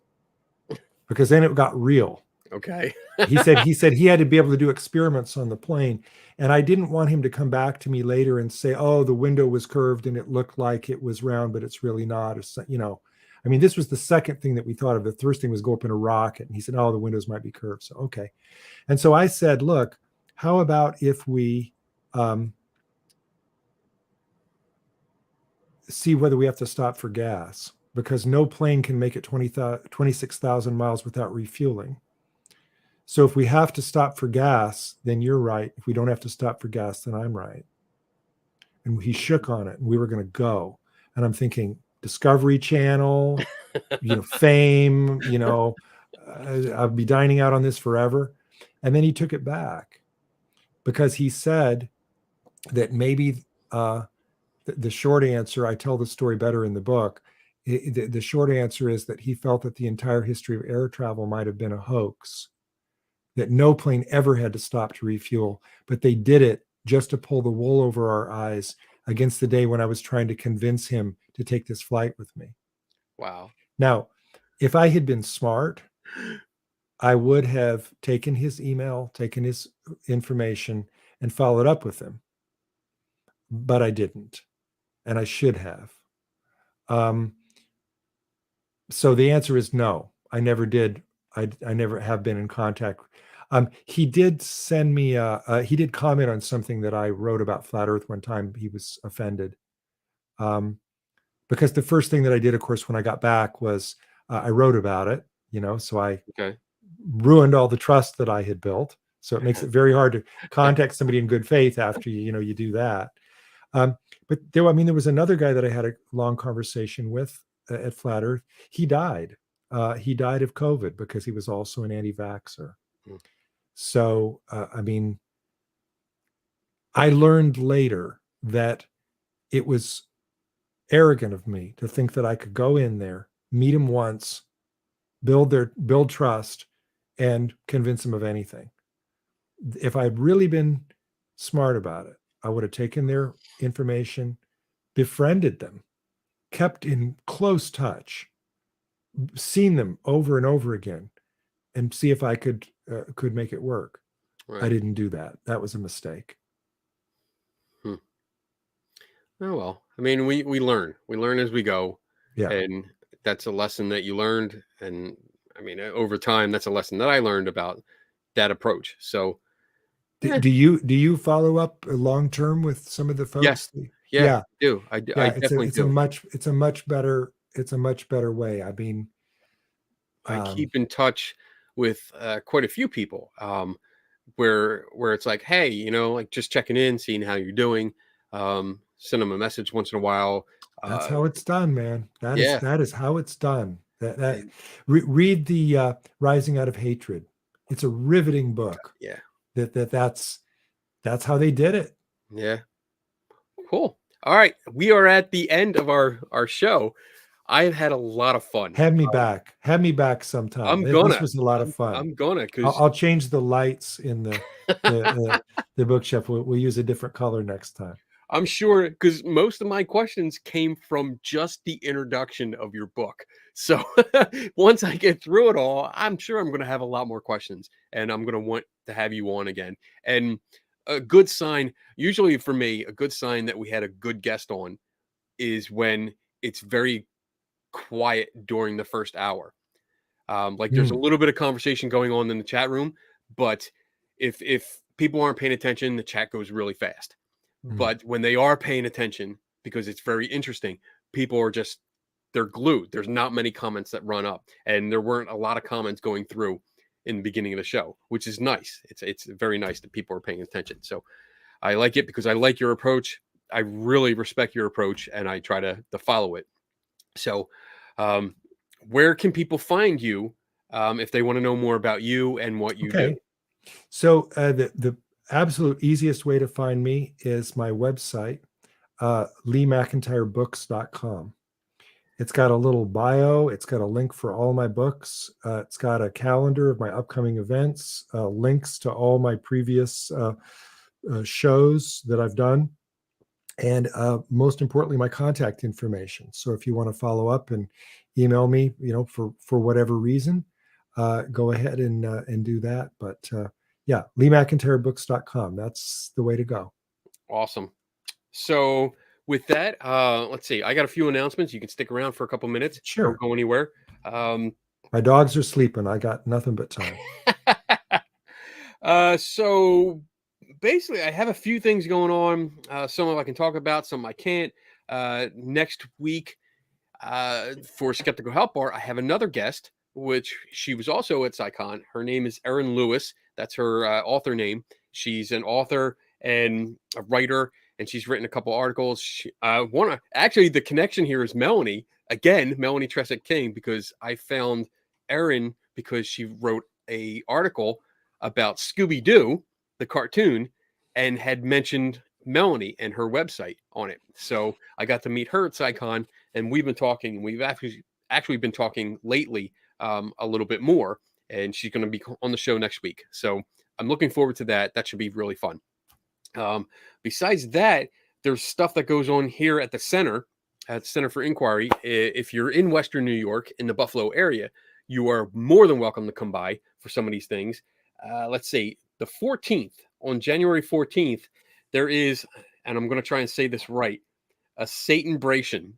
Speaker 2: because then it got real.
Speaker 1: Okay.
Speaker 2: he said he had to be able to do experiments on the plane. And I didn't want him to come back to me later and say, oh, the window was curved and it looked like it was round, but it's really not. Or, I mean, this was the second thing that we thought of. The first thing was go up in a rocket. And he said, oh, the windows might be curved. So, okay. And so I said, look, how about if we see whether we have to stop for gas? Because no plane can make it 26,000 miles without refueling. So if we have to stop for gas, then you're right. If we don't have to stop for gas, then I'm right. And he shook on it, and we were going to go. And I'm thinking, Discovery Channel, Fame, I'll be dining out on this forever. And then he took it back, because he said that maybe the short answer, I tell the story better in the book. The short answer is that he felt that the entire history of air travel might have been a hoax, that no plane ever had to stop to refuel, but they did it just to pull the wool over our eyes against the day when I was trying to convince him to take this flight with me.
Speaker 1: Wow.
Speaker 2: Now, if I had been smart, I would have taken his email, taken his information, and followed up with him. But I didn't, and I should have. So the answer is no. I never did. I never have been in contact. He did send me, he did comment on something that I wrote about Flat Earth one time. He was offended. Because the first thing that I did, of course, when I got back was I wrote about it, so I ruined all the trust that I had built. So it makes it very hard to contact somebody in good faith after you do that. But there was another guy that I had a long conversation with at Flat Earth. He died. He died of COVID because he was also an anti-vaxxer. So, I learned later that it was arrogant of me to think that I could go in there, meet him once, build trust, and convince him of anything. If I'd really been smart about it, I would have taken their information, befriended them, kept in close touch, seen them over and over again, and see if I could make it work. Right. I didn't do that. That was a mistake.
Speaker 1: Oh, well, we learn as we go.
Speaker 2: Yeah.
Speaker 1: And that's a lesson that you learned. And over time, that's a lesson that I learned about that approach. So
Speaker 2: do you follow up long-term with some of the folks?
Speaker 1: Yes. Yeah. I do. I definitely
Speaker 2: it's
Speaker 1: do.
Speaker 2: It's a much better way.
Speaker 1: I keep in touch with quite a few people where it's like, hey, like just checking in, seeing how you're doing, send them a message once in a while.
Speaker 2: That's how it's done, man. That is how it's done. Read the Rising Out of Hatred. It's a riveting book.
Speaker 1: Yeah.
Speaker 2: That's how they did it.
Speaker 1: Yeah. Cool. All right. We are at the end of our show. I've had a lot of fun.
Speaker 2: Have me back. Have me back sometime. This was a lot of fun.
Speaker 1: I'm gonna, because
Speaker 2: I'll change the lights in the bookshelf. We'll use a different color next time.
Speaker 1: I'm sure, because most of my questions came from just the introduction of your book. So once I get through it all, I'm sure I'm going to have a lot more questions, and I'm going to want to have you on again. And a good sign, usually for me, a good sign that we had a good guest on is when it's very quiet during the first hour. Like there's a little bit of conversation going on in the chat room, but if people aren't paying attention, the chat goes really fast. But when they are paying attention, because it's very interesting, people are just, they're glued. There's not many comments that run up, and there weren't a lot of comments going through in the beginning of the show, which is nice. It's very nice that people are paying attention. So I like it because I like your approach. I really respect your approach, and I try to follow it. So where can people find you if they want to know more about you and what you do?
Speaker 2: So the absolute easiest way to find me is my website, LeeMcIntyreBooks.com. It's got a little bio. It's got a link for all my books. It's got a calendar of my upcoming events, links to all my previous shows that I've done, and most importantly, my contact information. So if you want to follow up and email me, for whatever reason, go ahead and do that. But yeah, LeeMcIntyreBooks.com. That's the way to go.
Speaker 1: Awesome. So with that, let's see. I got a few announcements. You can stick around for a couple minutes.
Speaker 2: Sure.
Speaker 1: Don't go anywhere.
Speaker 2: My dogs are sleeping. I got nothing but time.
Speaker 1: So basically, I have a few things going on. Some of I can talk about, some I can't. Next week, for Skeptical Help Bar, I have another guest, which she was also at SHBCon. Her name is Erin Lewis. That's her author name. She's an author and a writer, and she's written a couple articles. Actually, the connection here is Melanie. Again, Melanie Trecek-King, because I found Erin because she wrote a article about Scooby-Doo, the cartoon, and had mentioned Melanie and her website on it. So I got to meet her at SHBCon, and we've been talking. We've actually been talking lately a little bit more, and she's going to be on the show next week. So I'm looking forward to that. That should be really fun. Besides that, there's stuff that goes on here at the Center for Inquiry. If you're in Western New York, in the Buffalo area, you are more than welcome to come by for some of these things. Let's see, the 14th, on January 14th, there is, and I'm going to try and say this right, a Satanbration.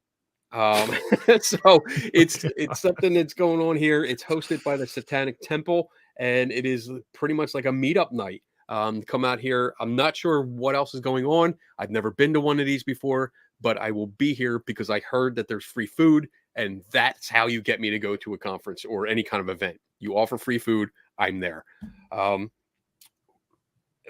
Speaker 1: So it's something that's going on here. It's hosted by the Satanic Temple, and it is pretty much like a meetup night. Come out here. I'm not sure what else is going on. I've never been to one of these before, but I will be here because I heard that there's free food, and that's how you get me to go to a conference or any kind of event. You offer free food, I'm there.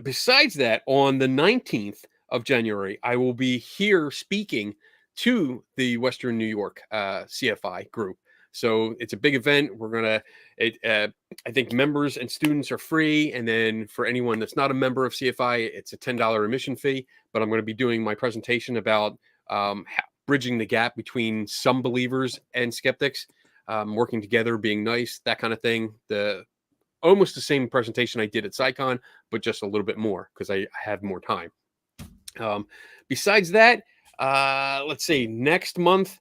Speaker 1: Besides that, on the 19th of January, I will be here speaking to the Western New York CFI group. So it's a big event. We're going to, I think members and students are free. And then for anyone that's not a member of CFI, it's a $10 admission fee. But I'm going to be doing my presentation about bridging the gap between some believers and skeptics, working together, being nice, that kind of thing. Almost the same presentation I did at SHBCon, but just a little bit more because I have more time. Besides that, let's see, next month,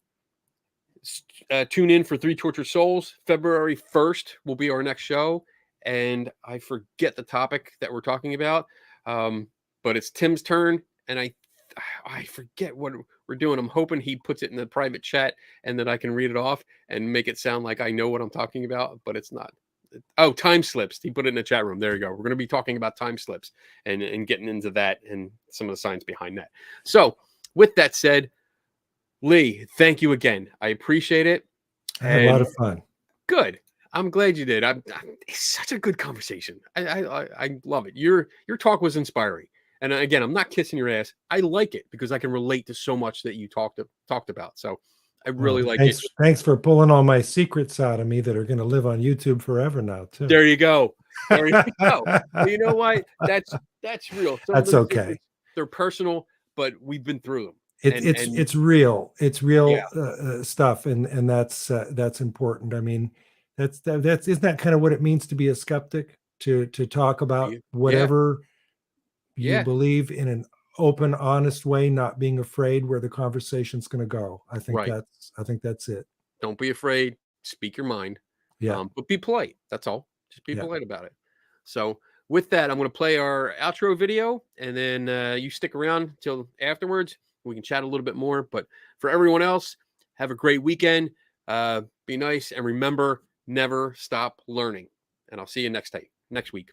Speaker 1: tune in for Three Tortured Souls. February 1st will be our next show. And I forget the topic that we're talking about, but it's Tim's turn. And I forget what we're doing. I'm hoping he puts it in the private chat and that I can read it off and make it sound like I know what I'm talking about, but it's not. Oh, time slips. He put it in the chat room. There you go. We're going to be talking about time slips and getting into that and some of the science behind that. So with that said, Lee, thank you again. I appreciate it.
Speaker 2: I had a lot of fun.
Speaker 1: Good. I'm glad you did. It's such a good conversation. I love it. Your talk was inspiring. And again, I'm not kissing your ass. I like it because I can relate to so much that you talked about. So I really like it.
Speaker 2: Thanks for pulling all my secrets out of me that are going to live on YouTube forever now, too.
Speaker 1: There you go. There you go. You know what? That's real.
Speaker 2: That's okay.
Speaker 1: They're personal, but we've been through them.
Speaker 2: It's real. It's real
Speaker 1: Yeah.
Speaker 2: stuff, and that's important. I mean, that's isn't that kind of what it means to be a skeptic? To talk about
Speaker 1: Yeah.
Speaker 2: whatever you
Speaker 1: Yeah.
Speaker 2: believe in an open, honest way, not being afraid where the conversation's going to go. I think
Speaker 1: Right.
Speaker 2: that's it.
Speaker 1: Don't be afraid. Speak your mind.
Speaker 2: Yeah.
Speaker 1: But be polite. That's all. Just be
Speaker 2: Yeah.
Speaker 1: polite about it. So with that, I'm going to play our outro video, and then you stick around till afterwards. We can chat a little bit more. But for everyone else, have a great weekend. Be nice, and remember, never stop learning. And I'll see you next week.